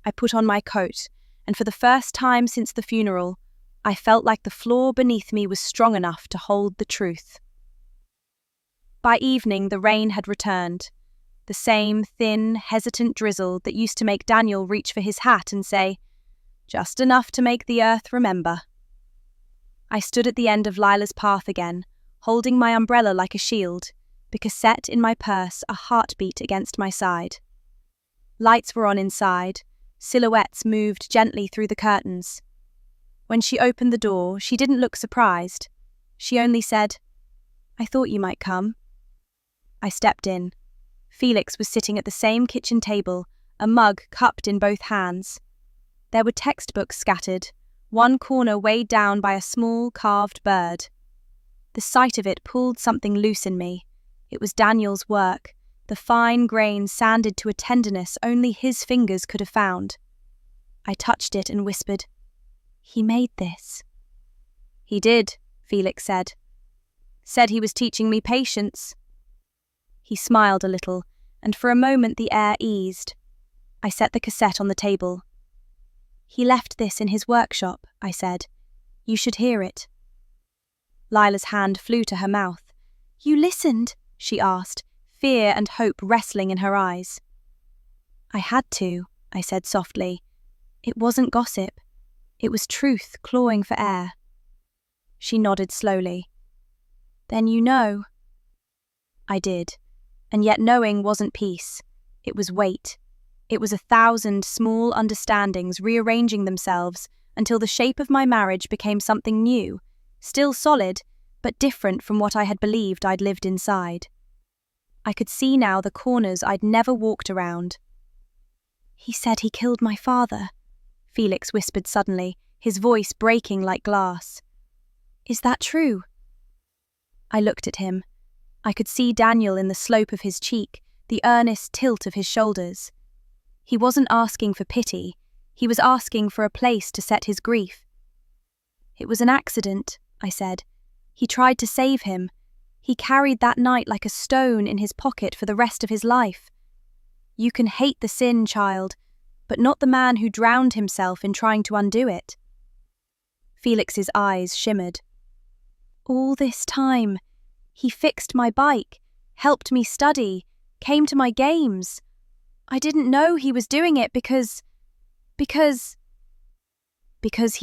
I put on my coat, and for the first time since the funeral, I felt like the floor beneath me was strong enough to hold the truth. By evening, the rain had returned, the same thin, hesitant drizzle that used to make Daniel reach for his hat and say, "Just enough to make the earth remember." I stood at the end of Lila's path again, holding my umbrella like a shield, the cassette in my purse a heartbeat against my side. Lights were on inside, silhouettes moved gently through the curtains. When she opened the door, she didn't look surprised. She only said, "I thought you might come." I stepped in. Felix was sitting at the same kitchen table, a mug cupped in both hands. There were textbooks scattered, one corner weighed down by a small carved bird. The sight of it pulled something loose in me. It was Daniel's work, the fine grain sanded to a tenderness only his fingers could have found. I touched it and whispered, "He made this." "He did," Felix said. "Said he was teaching me patience." He smiled a little, and for a moment the air eased. I set the cassette on the table. "He left this in his workshop," I said. "You should hear it." Lila's hand flew to her mouth. "You listened?" she asked, fear and hope wrestling in her eyes. "I had to," I said softly. "It wasn't gossip. It was truth clawing for air." She nodded slowly. "Then you know." I did, and yet knowing wasn't peace. It was weight. It was 1,000 small understandings rearranging themselves until the shape of my marriage became something new, still solid, but different from what I had believed I'd lived inside. I could see now the corners I'd never walked around. "He said he killed my father," Felix whispered suddenly, his voice breaking like glass. "Is that true?" I looked at him. I could see Daniel in the slope of his cheek, the earnest tilt of his shoulders. He wasn't asking for pity, he was asking for a place to set his grief. "It was an accident," I said. "He tried to save him. He carried that night like a stone in his pocket for the rest of his life. You can hate the sin, child, but not the man who drowned himself in trying to undo it." Felix's eyes shimmered. "All this time, he fixed my bike, helped me study, came to my games. I didn't know he was doing it because he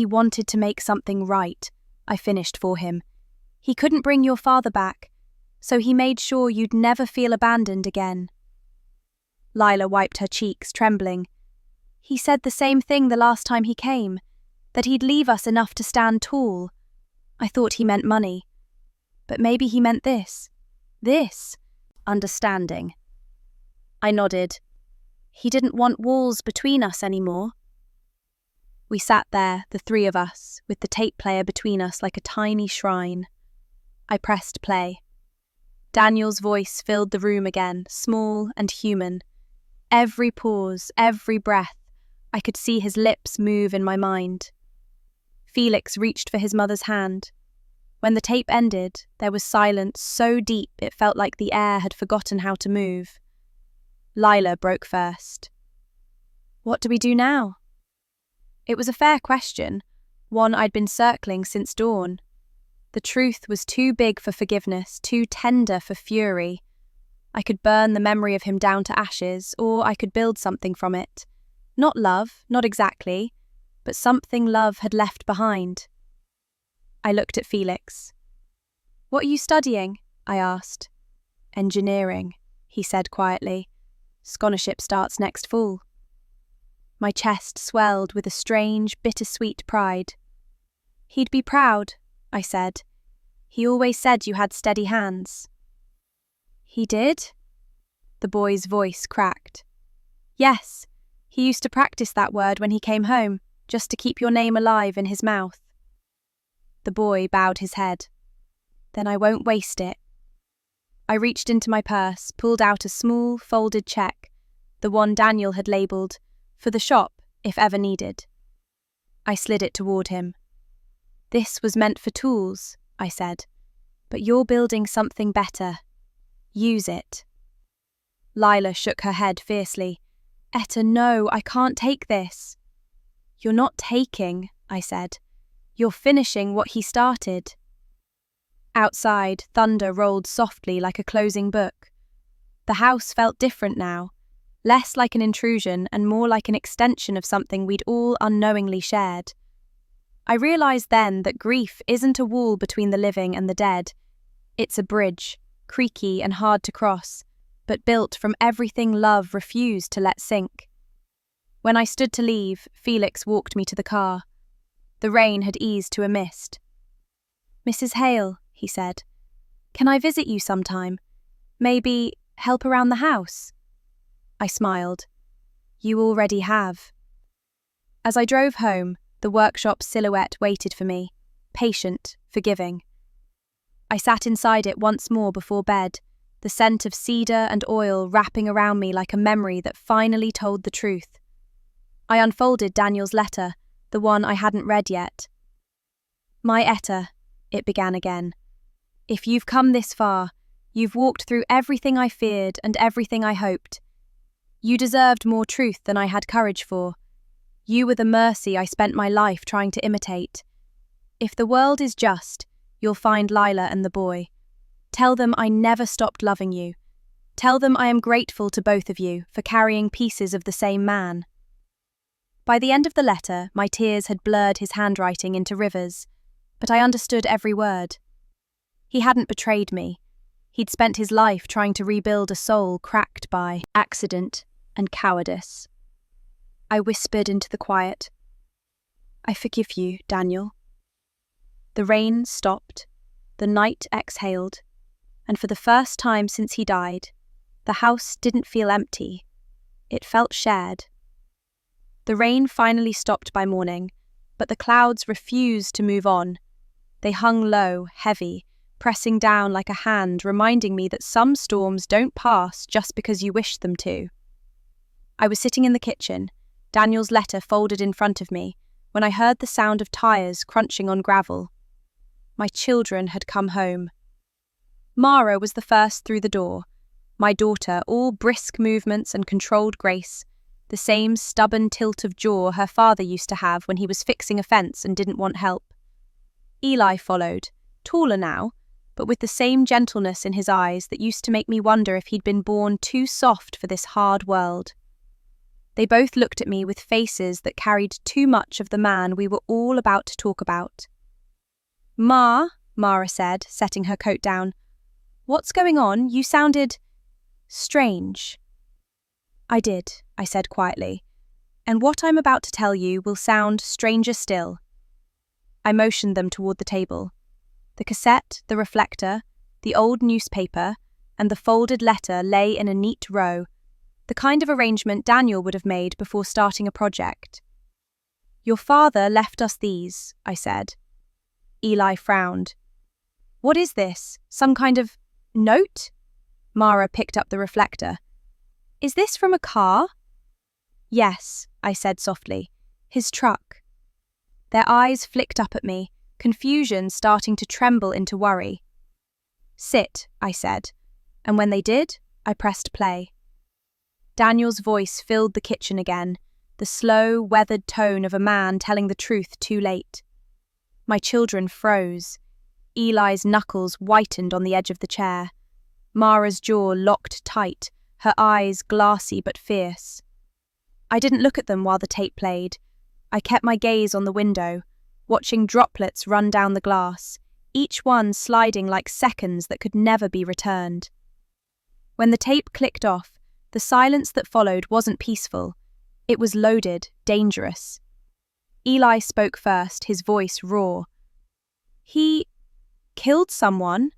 wanted to make something right," I finished for him. He couldn't bring your father back, so he made sure you'd never feel abandoned again. Lila wiped her cheeks, trembling. He said the same thing the last time he came, that he'd leave us enough to stand tall. I thought he meant money. But maybe he meant this. This. Understanding. I nodded. He didn't want walls between us anymore. We sat there, the three of us, with the tape player between us like a tiny shrine. I pressed play. Daniel's voice filled the room again, small and human. Every pause, every breath, I could see his lips move in my mind. Felix reached for his mother's hand. When the tape ended, there was silence so deep it felt like the air had forgotten how to move. Lila broke first. What do we do now? It was a fair question, one I'd been circling since dawn. The truth was too big for forgiveness, too tender for fury. I could burn the memory of him down to ashes, or I could build something from it. Not love, not exactly, but something love had left behind. I looked at Felix. What are you studying? I asked. Engineering, he said quietly. Scholarship starts next fall. My chest swelled with a strange, bittersweet pride. He'd be proud, I said. He always said you had steady hands. He did? The boy's voice cracked. Yes, he used to practice that word when he came home, just to keep your name alive in his mouth. The boy bowed his head. Then I won't waste it. I reached into my purse, pulled out a small, folded check, the one Daniel had labelled, for the shop, if ever needed. I slid it toward him. This was meant for tools, I said, but you're building something better. Use it. Lila shook her head fiercely. Etta, no, I can't take this. You're not taking, I said. You're finishing what he started. Outside, thunder rolled softly like a closing book. The house felt different now, less like an intrusion and more like an extension of something we'd all unknowingly shared. I realised then that grief isn't a wall between the living and the dead. It's a bridge, creaky and hard to cross, but built from everything love refused to let sink. When I stood to leave, Felix walked me to the car. The rain had eased to a mist. Mrs. Hale, he said, can I visit you sometime? Maybe help around the house? I smiled. You already have. As I drove home, the workshop silhouette waited for me, patient, forgiving. I sat inside it once more before bed, the scent of cedar and oil wrapping around me like a memory that finally told the truth. I unfolded Daniel's letter, the one I hadn't read yet. My Etta, it began again. If you've come this far, you've walked through everything I feared and everything I hoped. You deserved more truth than I had courage for. You were the mercy I spent my life trying to imitate. If the world is just, you'll find Lila and the boy. Tell them I never stopped loving you. Tell them I am grateful to both of you for carrying pieces of the same man. By the end of the letter, my tears had blurred his handwriting into rivers, but I understood every word. He hadn't betrayed me. He'd spent his life trying to rebuild a soul cracked by accident and cowardice. I whispered into the quiet. I forgive you, Daniel. The rain stopped, the night exhaled, and for the first time since he died, the house didn't feel empty. It felt shared. The rain finally stopped by morning, but the clouds refused to move on. They hung low, heavy, pressing down like a hand, reminding me that some storms don't pass just because you wish them to. I was sitting in the kitchen, Daniel's letter folded in front of me, when I heard the sound of tires crunching on gravel. My children had come home. Mara was the first through the door, my daughter, all brisk movements and controlled grace, the same stubborn tilt of jaw her father used to have when he was fixing a fence and didn't want help. Eli followed, taller now, but with the same gentleness in his eyes that used to make me wonder if he'd been born too soft for this hard world. They both looked at me with faces that carried too much of the man we were all about to talk about. Ma, Mara said, setting her coat down. What's going on? You sounded strange. I did, I said quietly, and what I'm about to tell you will sound stranger still. I motioned them toward the table. The cassette, the reflector, the old newspaper, and the folded letter lay in a neat row, the kind of arrangement Daniel would have made before starting a project. Your father left us these, I said. Eli frowned. What is this? Some kind of note? Mara picked up the reflector. Is this from a car? Yes, I said softly. His truck. Their eyes flicked up at me, confusion starting to tremble into worry. Sit, I said, and when they did, I pressed play. Daniel's voice filled the kitchen again, the slow, weathered tone of a man telling the truth too late. My children froze. Eli's knuckles whitened on the edge of the chair. Mara's jaw locked tight, her eyes glassy but fierce. I didn't look at them while the tape played. I kept my gaze on the window, watching droplets run down the glass, each one sliding like seconds that could never be returned. When the tape clicked off, the silence that followed wasn't peaceful. It was loaded, dangerous. Eli spoke first, his voice raw. He killed someone?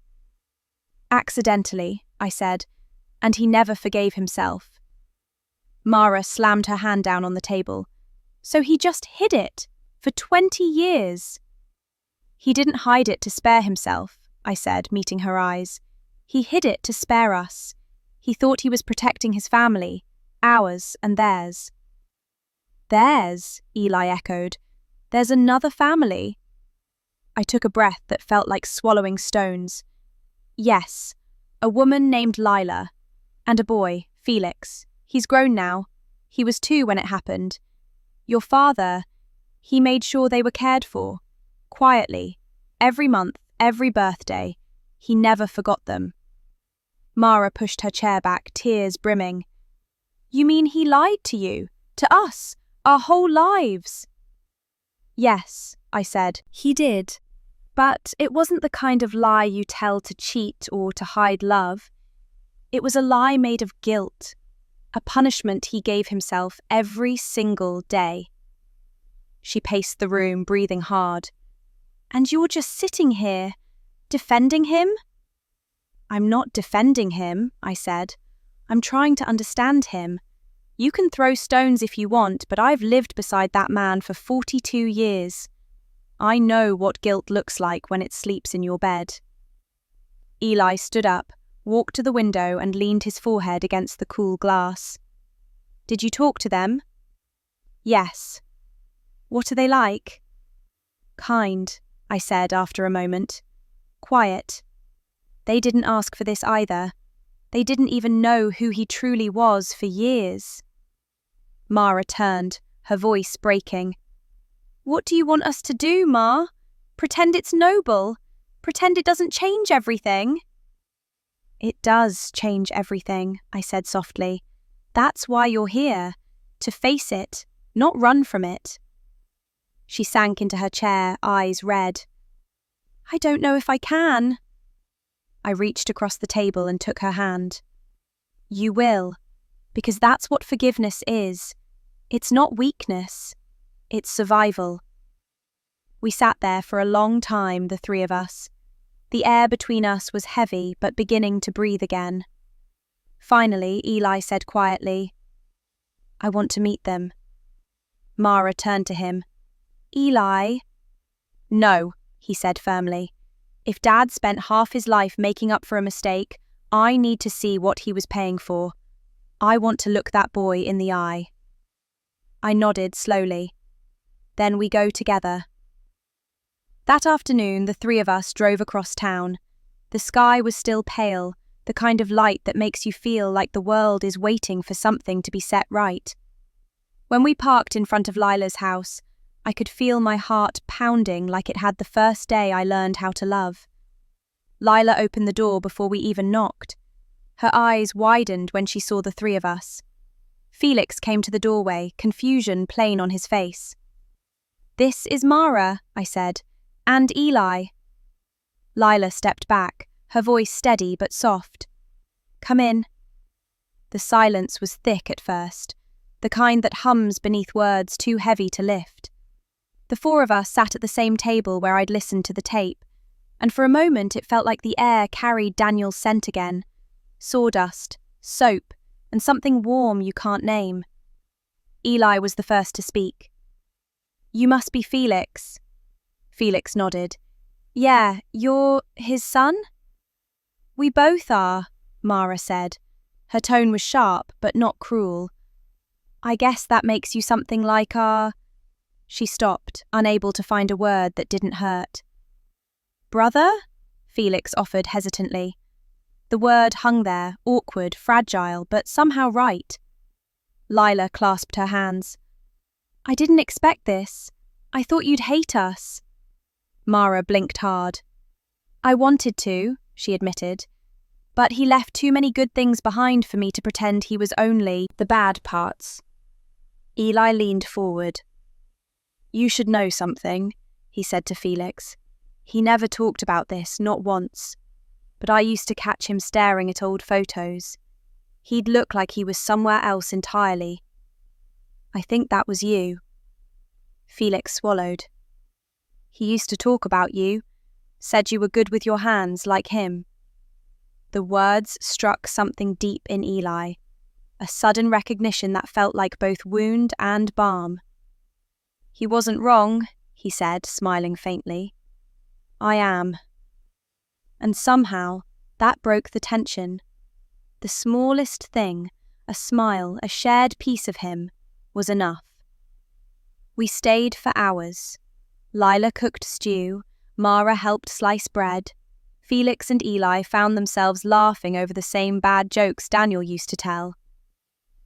Accidentally, I said, and he never forgave himself. Mara slammed her hand down on the table. So he just hid it, for 20 years. He didn't hide it to spare himself, I said, meeting her eyes. He hid it to spare us. He thought he was protecting his family, ours and theirs. Theirs, Eli echoed. There's another family. I took a breath that felt like swallowing stones. Yes, a woman named Lila, and a boy, Felix. He's grown now. He was 2 when it happened. Your father, he made sure they were cared for. Quietly. Every month, every birthday. He never forgot them. Mara pushed her chair back, tears brimming. You mean he lied to you? To us? Our whole lives? Yes, I said, he did. But it wasn't the kind of lie you tell to cheat or to hide love. It was a lie made of guilt, a punishment he gave himself every single day. She paced the room, breathing hard. And you're just sitting here, defending him? I'm not defending him, I said. I'm trying to understand him. You can throw stones if you want, but I've lived beside that man for 42 years. I know what guilt looks like when it sleeps in your bed. Eli stood up, walked to the window and leaned his forehead against the cool glass. Did you talk to them? Yes. What are they like? Kind, I said after a moment. Quiet. They didn't ask for this either. They didn't even know who he truly was for years. Mara turned, her voice breaking. What do you want us to do, Ma? Pretend it's noble? Pretend it doesn't change everything? It does change everything, I said softly. That's why you're here, to face it, not run from it. She sank into her chair, eyes red. I don't know if I can. I reached across the table and took her hand. You will, because that's what forgiveness is. It's not weakness, it's survival. We sat there for a long time, the 3 of us. The air between us was heavy but beginning to breathe again. Finally, Eli said quietly, I want to meet them. Mara turned to him. Eli? No, he said firmly. If Dad spent half his life making up for a mistake, I need to see what he was paying for. I want to look that boy in the eye. I nodded slowly. Then we go together. That afternoon, the 3 of us drove across town. The sky was still pale, the kind of light that makes you feel like the world is waiting for something to be set right. When we parked in front of Lila's house, I could feel my heart pounding like it had the first day I learned how to love. Lila opened the door before we even knocked. Her eyes widened when she saw the 3 of us. Felix came to the doorway, confusion plain on his face. This is Mara, I said, and Eli. Lila stepped back, her voice steady but soft. "Come in." The silence was thick at first, the kind that hums beneath words too heavy to lift. The four of us sat at the same table where I'd listened to the tape, and for a moment it felt like the air carried Daniel's scent again. Sawdust, soap, and something warm you can't name. Eli was the first to speak. "You must be Felix." Felix nodded. "Yeah, you're his son?" "We both are," Mara said. Her tone was sharp, but not cruel. "I guess that makes you something like our—" She stopped, unable to find a word that didn't hurt. "Brother?" Felix offered hesitantly. The word hung there, awkward, fragile, but somehow right. Lila clasped her hands. "I didn't expect this. I thought you'd hate us." Mara blinked hard. "I wanted to," she admitted. "But he left too many good things behind for me to pretend he was only the bad parts." Eli leaned forward. "You should know something," he said to Felix. "He never talked about this, not once. But I used to catch him staring at old photos. He'd look like he was somewhere else entirely. I think that was you." Felix swallowed. "He used to talk about you, said you were good with your hands, like him." The words struck something deep in Eli, a sudden recognition that felt like both wound and balm. "He wasn't wrong," he said, smiling faintly. "I am." And somehow, that broke the tension. The smallest thing, a smile, a shared piece of him, was enough. We stayed for hours. Lila cooked stew, Mara helped slice bread. Felix and Eli found themselves laughing over the same bad jokes Daniel used to tell.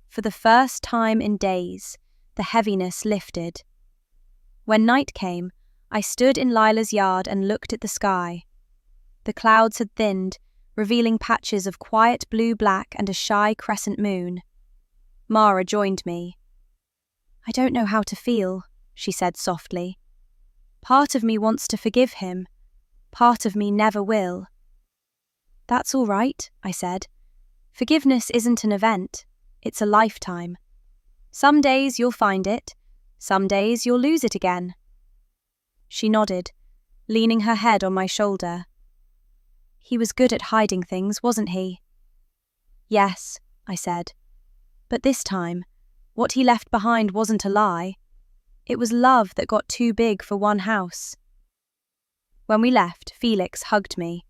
For the first time in days, the heaviness lifted. When night came, I stood in Lila's yard and looked at the sky. The clouds had thinned, revealing patches of quiet blue-black and a shy crescent moon. Mara joined me. "I don't know how to feel," she said softly. "Part of me wants to forgive him. Part of me never will." "That's all right," I said. "Forgiveness isn't an event. It's a lifetime. Some days you'll find it. Some days you'll lose it again." She nodded, leaning her head on my shoulder. "He was good at hiding things, wasn't he?" "Yes," I said. "But this time, what he left behind wasn't a lie. It was love that got too big for one house." When we left, Felix hugged me.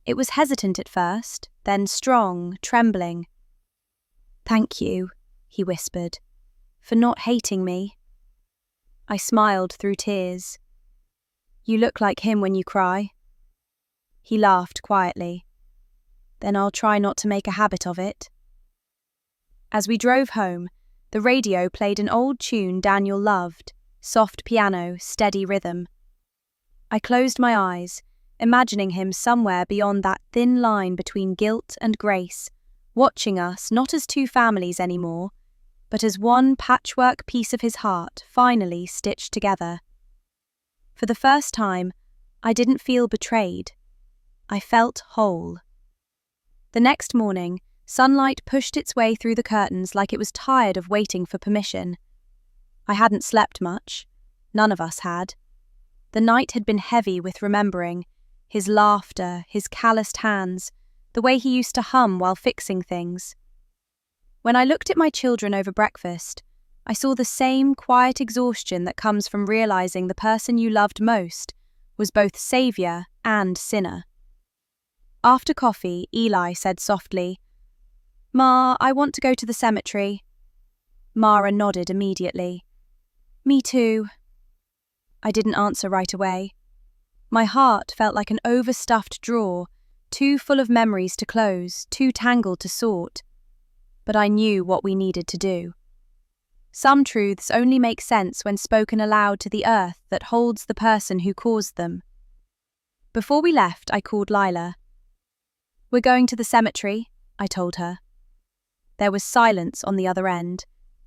It was hesitant at first, then strong, trembling. "Thank you," he whispered, "for not hating me." I smiled through tears. "You look like him when you cry." He laughed quietly. "Then I'll try not to make a habit of it." As we drove home, the radio played an old tune Daniel loved, soft piano, steady rhythm. I closed my eyes, imagining him somewhere beyond that thin line between guilt and grace, watching us not as two families anymore, but as one patchwork piece of his heart finally stitched together. For the first time, I didn't feel betrayed. I felt whole. The next morning, sunlight pushed its way through the curtains like it was tired of waiting for permission. I hadn't slept much. None of us had. The night had been heavy with remembering, his laughter, his calloused hands, the way he used to hum while fixing things. When I looked at my children over breakfast, I saw the same quiet exhaustion that comes from realizing the person you loved most was both savior and sinner. After coffee, Eli said softly, "Ma, I want to go to the cemetery." Mara nodded immediately. "Me too." I didn't answer right away. My heart felt like an overstuffed drawer, too full of memories to close, too tangled to sort. But I knew what we needed to do. Some truths only make sense when spoken aloud to the earth that holds the person who caused them. Before we left, I called Lila. "We're going to the cemetery," I told her. There was silence on the other end,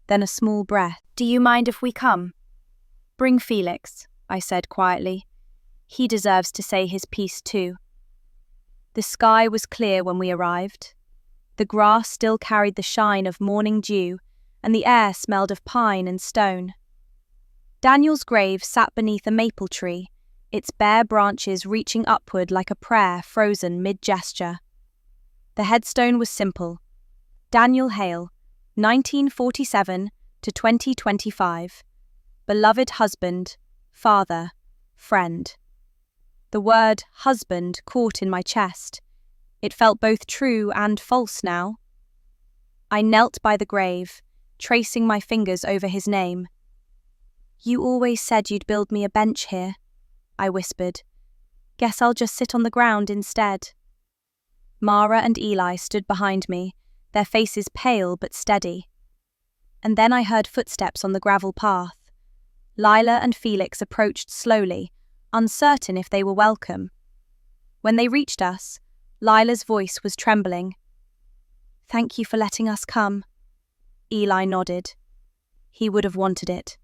then a small breath. "Do you mind if we come?" "Bring Felix," I said quietly. He deserves to say his piece too. The sky was clear when we arrived. The grass still carried the shine of morning dew, and the air smelled of pine and stone. Daniel's grave sat beneath a maple tree, its bare branches reaching upward like a prayer frozen mid-gesture. The headstone was simple. Daniel Hale, 1947 to 2025. Beloved husband, father, friend. The word husband caught in my chest. It felt both true and false now. I knelt by the grave, tracing my fingers over his name. You always said you'd build me a bench here, I whispered. Guess I'll just sit on the ground instead. Mara and Eli stood behind me, their faces pale but steady. And then I heard footsteps on the gravel path. Lila and Felix approached slowly, uncertain if they were welcome. When they reached us, Lila's voice was trembling. Thank you for letting us come. Eli nodded. He would have wanted it.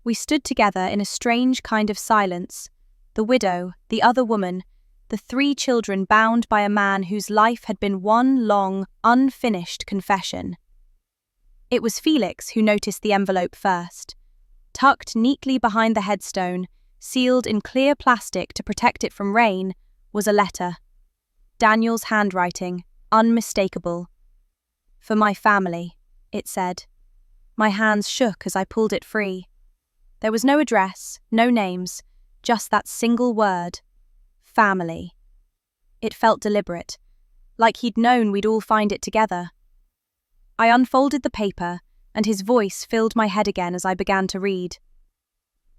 We stood together in a strange kind of silence, the widow, the other woman, the 3 children bound by a man whose life had been one long, unfinished confession. It was Felix who noticed the envelope first. Tucked neatly behind the headstone, sealed in clear plastic to protect it from rain, was a letter. Daniel's handwriting, unmistakable. For my family, it said. My hands shook as I pulled it free. There was no address, no names, just that single word. Family. It felt deliberate, like he'd known we'd all find it together. I unfolded the paper, and his voice filled my head again as I began to read.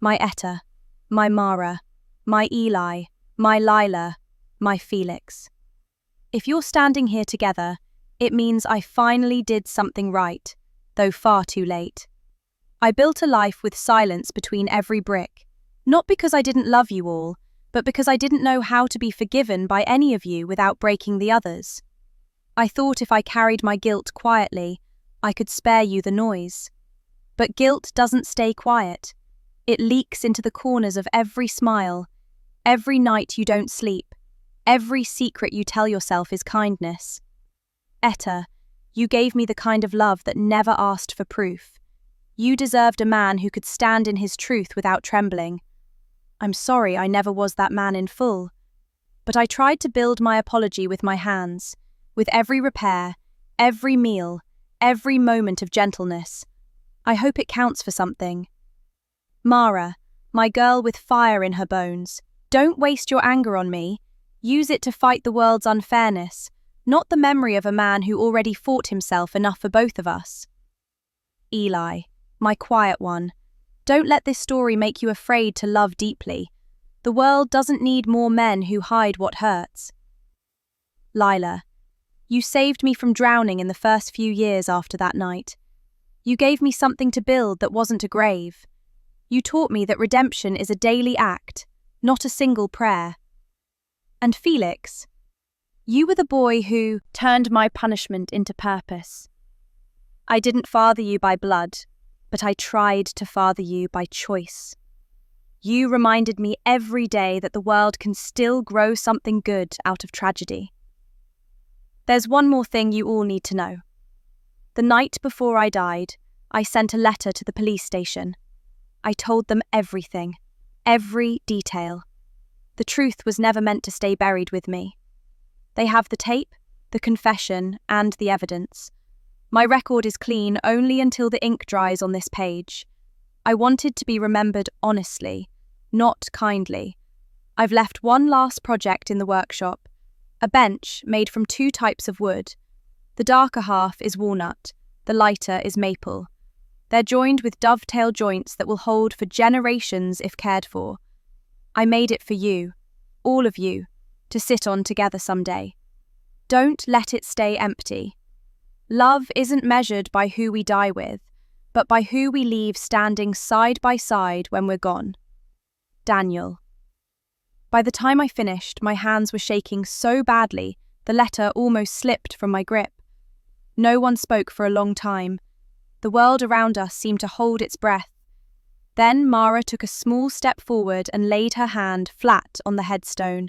My Etta, my Mara, my Eli, my Lila, my Felix. If you're standing here together, it means I finally did something right, though far too late. I built a life with silence between every brick, not because I didn't love you all, but because I didn't know how to be forgiven by any of you without breaking the others. I thought if I carried my guilt quietly, I could spare you the noise. But guilt doesn't stay quiet. It leaks into the corners of every smile, every night you don't sleep, every secret you tell yourself is kindness. Etta, you gave me the kind of love that never asked for proof. You deserved a man who could stand in his truth without trembling. I'm sorry I never was that man in full. But I tried to build my apology with my hands, with every repair, every meal, every moment of gentleness. I hope it counts for something. Mara, my girl with fire in her bones, don't waste your anger on me. Use it to fight the world's unfairness, not the memory of a man who already fought himself enough for both of us. Eli, my quiet one, don't let this story make you afraid to love deeply. The world doesn't need more men who hide what hurts. Lila, you saved me from drowning in the first few years after that night. You gave me something to build that wasn't a grave. You taught me that redemption is a daily act, not a single prayer. And Felix, you were the boy who turned my punishment into purpose. I didn't father you by blood, but I tried to father you by choice. You reminded me every day that the world can still grow something good out of tragedy. There's one more thing you all need to know. The night before I died, I sent a letter to the police station. I told them everything, every detail. The truth was never meant to stay buried with me. They have the tape, the confession, and the evidence. My record is clean only until the ink dries on this page. I wanted to be remembered honestly, not kindly. I've left one last project in the workshop, a bench made from 2 types of wood. The darker half is walnut, the lighter is maple. They're joined with dovetail joints that will hold for generations if cared for. I made it for you, all of you, to sit on together someday. Don't let it stay empty. Love isn't measured by who we die with, but by who we leave standing side by side when we're gone. Daniel. By the time I finished, my hands were shaking so badly, the letter almost slipped from my grip. No one spoke for a long time. The world around us seemed to hold its breath. Then Mara took a small step forward and laid her hand flat on the headstone.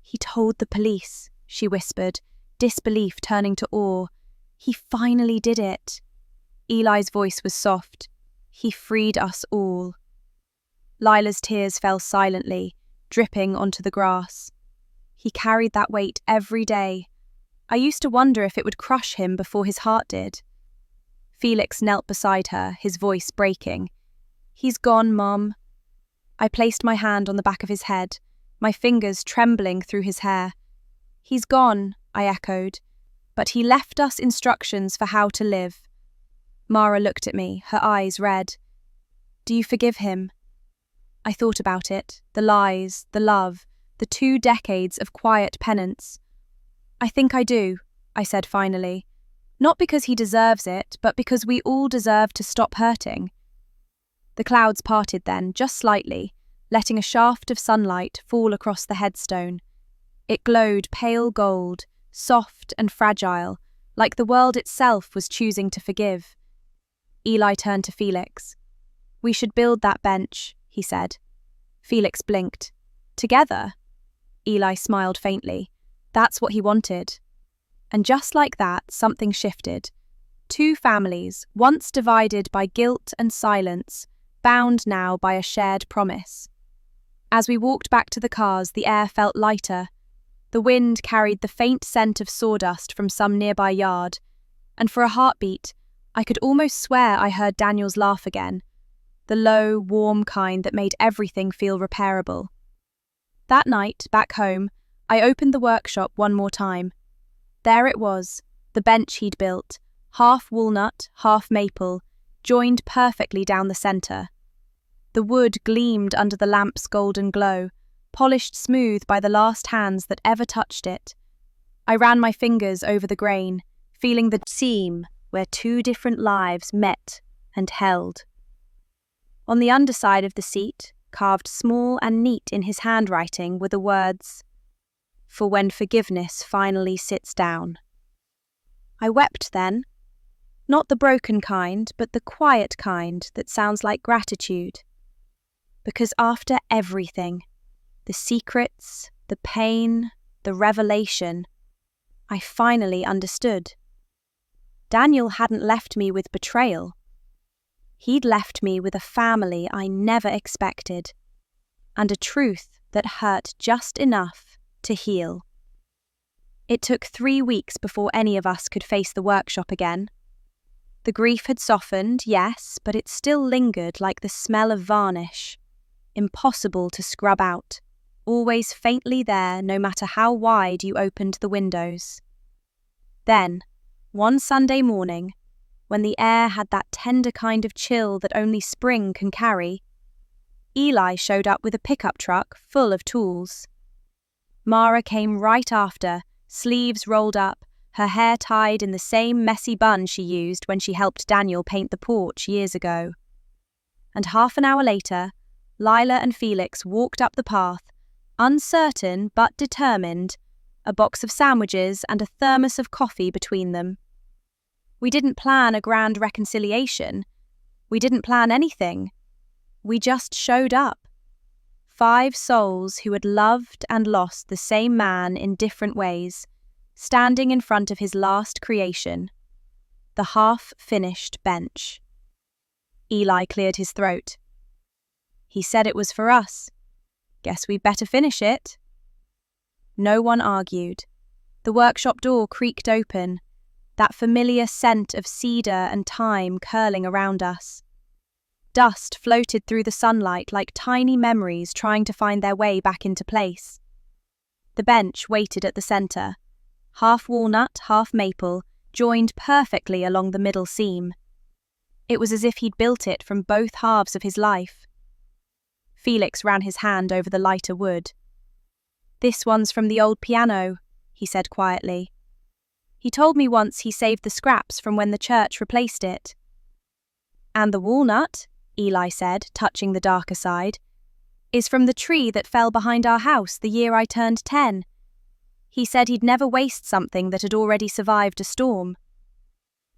"He told the police," she whispered, disbelief turning to awe. "He finally did it." Eli's voice was soft. "He freed us all." Lila's tears fell silently, dripping onto the grass. "He carried that weight every day. I used to wonder if it would crush him before his heart did." Felix knelt beside her, his voice breaking. "He's gone, Mom." I placed my hand on the back of his head, my fingers trembling through his hair. "He's gone," I echoed, "but he left us instructions for how to live." Mara looked at me, her eyes red. "Do you forgive him?" I thought about it, the lies, the love, the 2 decades of quiet penance. "I think I do," I said finally. "Not because he deserves it, but because we all deserve to stop hurting." The clouds parted then, just slightly, letting a shaft of sunlight fall across the headstone. It glowed pale gold, soft and fragile, like the world itself was choosing to forgive. Eli turned to Felix. "We should build that bench," he said. Felix blinked. "Together?" Eli smiled faintly. That's what he wanted. And just like that, something shifted. 2 families, once divided by guilt and silence, bound now by a shared promise. As we walked back to the cars, the air felt lighter. The wind carried the faint scent of sawdust from some nearby yard, and for a heartbeat, I could almost swear I heard Daniel's laugh again, the low, warm kind that made everything feel repairable. That night, back home, I opened the workshop one more time. There it was, the bench he'd built, half walnut, half maple, joined perfectly down the centre. The wood gleamed under the lamp's golden glow, polished smooth by the last hands that ever touched it. I ran my fingers over the grain, feeling the seam where 2 different lives met and held. On the underside of the seat, carved small and neat in his handwriting, were the words, "For when forgiveness finally sits down." I wept then. Not the broken kind, but the quiet kind that sounds like gratitude. Because after everything, the secrets, the pain, the revelation, I finally understood. Daniel hadn't left me with betrayal. He'd left me with a family I never expected, and a truth that hurt just enough to heal. It took 3 weeks before any of us could face the workshop again. The grief had softened, yes, but it still lingered like the smell of varnish, impossible to scrub out, always faintly there no matter how wide you opened the windows. Then, one Sunday morning, when the air had that tender kind of chill that only spring can carry, Eli showed up with a pickup truck full of tools. Mara came right after, sleeves rolled up, her hair tied in the same messy bun she used when she helped Daniel paint the porch years ago. And half an hour later, Lila and Felix walked up the path, uncertain but determined, a box of sandwiches and a thermos of coffee between them. We didn't plan a grand reconciliation. We didn't plan anything. We just showed up. 5 souls who had loved and lost the same man in different ways, standing in front of his last creation, the half-finished bench. Eli cleared his throat. "He said it was for us. Guess we'd better finish it." No one argued. The workshop door creaked open, that familiar scent of cedar and thyme curling around us. Dust floated through the sunlight like tiny memories trying to find their way back into place. The bench waited at the centre, half walnut, half maple, joined perfectly along the middle seam. It was as if he'd built it from both halves of his life. Felix ran his hand over the lighter wood. "This one's from the old piano," he said quietly. "He told me once he saved the scraps from when the church replaced it." "And the walnut," Eli said, touching the darker side, "is from the tree that fell behind our house the year I turned 10. He said he'd never waste something that had already survived a storm."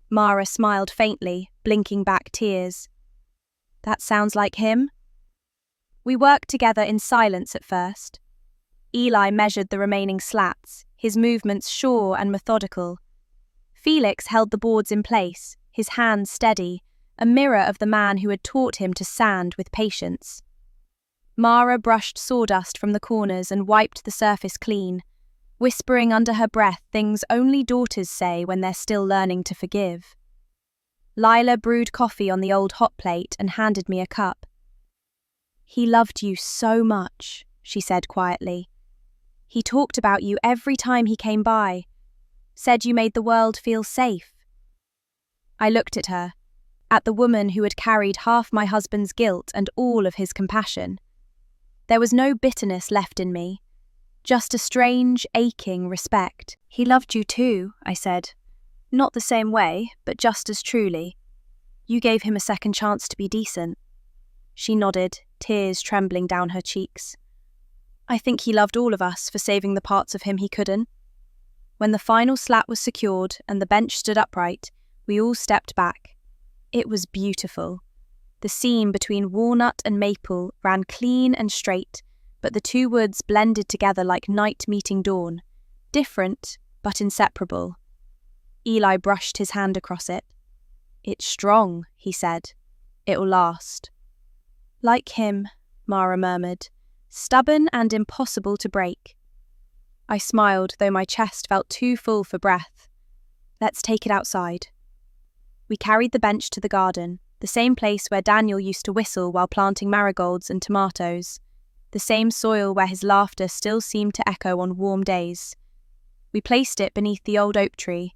Mara smiled faintly, blinking back tears. That sounds like him. We worked together in silence at first. Eli measured the remaining slats, his movements sure and methodical. Felix held the boards in place, his hands steady, a mirror of the man who had taught him to sand with patience. Mara brushed sawdust from the corners and wiped the surface clean, whispering under her breath things only daughters say when they're still learning to forgive. Lila brewed coffee on the old hot plate and handed me a cup. "He loved you so much," she said quietly. "He talked about you every time he came by, said you made the world feel safe." I looked at her, at the woman who had carried half my husband's guilt and all of his compassion. There was no bitterness left in me, just a strange, aching respect. "He loved you too," I said. "Not the same way, but just as truly. You gave him a second chance to be decent." She nodded, tears trembling down her cheeks. "I think he loved all of us for saving the parts of him he couldn't." When the final slat was secured and the bench stood upright, we all stepped back. It was beautiful. The seam between walnut and maple ran clean and straight, but the two woods blended together like night meeting dawn, different but inseparable. Eli brushed his hand across it. "It's strong," he said. "It'll last." "Like him," Mara murmured, "stubborn and impossible to break." I smiled, though my chest felt too full for breath. "Let's take it outside." We carried the bench to the garden, the same place where Daniel used to whistle while planting marigolds and tomatoes, the same soil where his laughter still seemed to echo on warm days. We placed it beneath the old oak tree.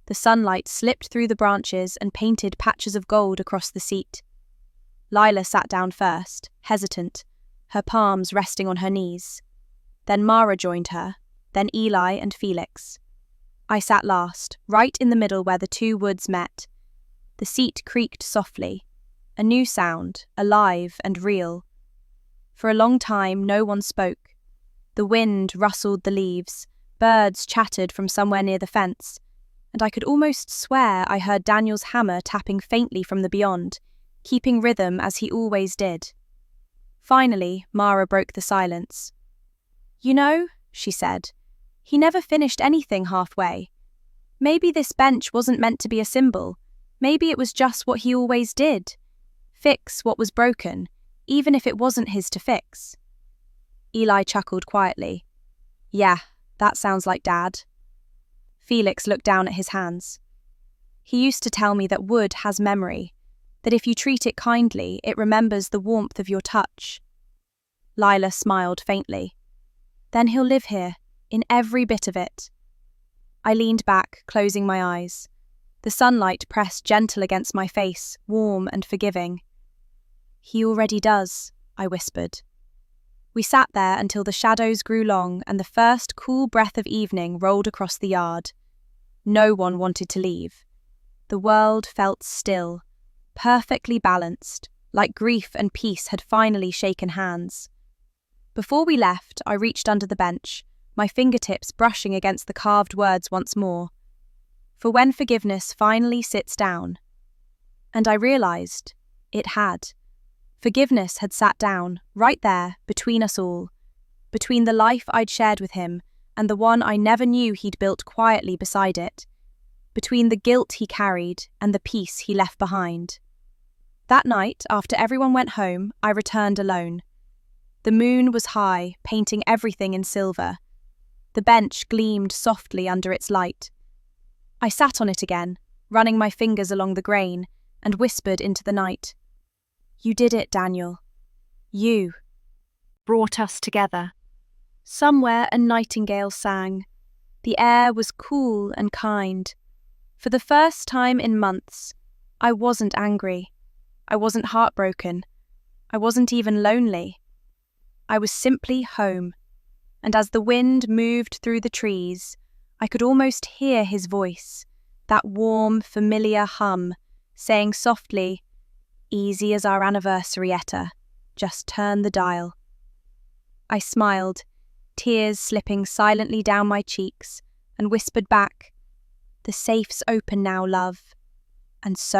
The sunlight slipped through the branches and painted patches of gold across the seat. Lila sat down first, hesitant, her palms resting on her knees. Then Mara joined her, then Eli and Felix. I sat last, right in the middle where the two woods met. The seat creaked softly, a new sound, alive and real. For a long time, no one spoke. The wind rustled the leaves, birds chattered from somewhere near the fence, and I could almost swear I heard Daniel's hammer tapping faintly from the beyond, keeping rhythm as he always did. Finally, Mara broke the silence. "You know," she said, "he never finished anything halfway. Maybe this bench wasn't meant to be a symbol. Maybe it was just what he always did. Fix what was broken, even if it wasn't his to fix." Eli chuckled quietly. "Yeah, that sounds like Dad." Felix looked down at his hands. "He used to tell me that wood has memory, that if you treat it kindly, it remembers the warmth of your touch." Lila smiled faintly. "Then he'll live here, in every bit of it." I leaned back, closing my eyes. The sunlight pressed gentle against my face, warm and forgiving. "He already does," I whispered. We sat there until the shadows grew long and the first cool breath of evening rolled across the yard. No one wanted to leave. The world felt still, perfectly balanced, like grief and peace had finally shaken hands. Before we left, I reached under the bench, my fingertips brushing against the carved words once more. For when forgiveness finally sits down. And I realized it had. Forgiveness had sat down, right there, between us all, between the life I'd shared with him and the one I never knew he'd built quietly beside it, between the guilt he carried and the peace he left behind. That night, after everyone went home, I returned alone. The moon was high, painting everything in silver. The bench gleamed softly under its light. I sat on it again, running my fingers along the grain, and whispered into the night. "You did it, Daniel. You brought us together." Somewhere a nightingale sang. The air was cool and kind. For the first time in months, I wasn't angry. I wasn't heartbroken. I wasn't even lonely. I was simply home. And as the wind moved through the trees, I could almost hear his voice, that warm, familiar hum, saying softly, "Easy as our anniversary, Etta. Just turn the dial." I smiled, tears slipping silently down my cheeks, and whispered back, "The safe's open now, love." And so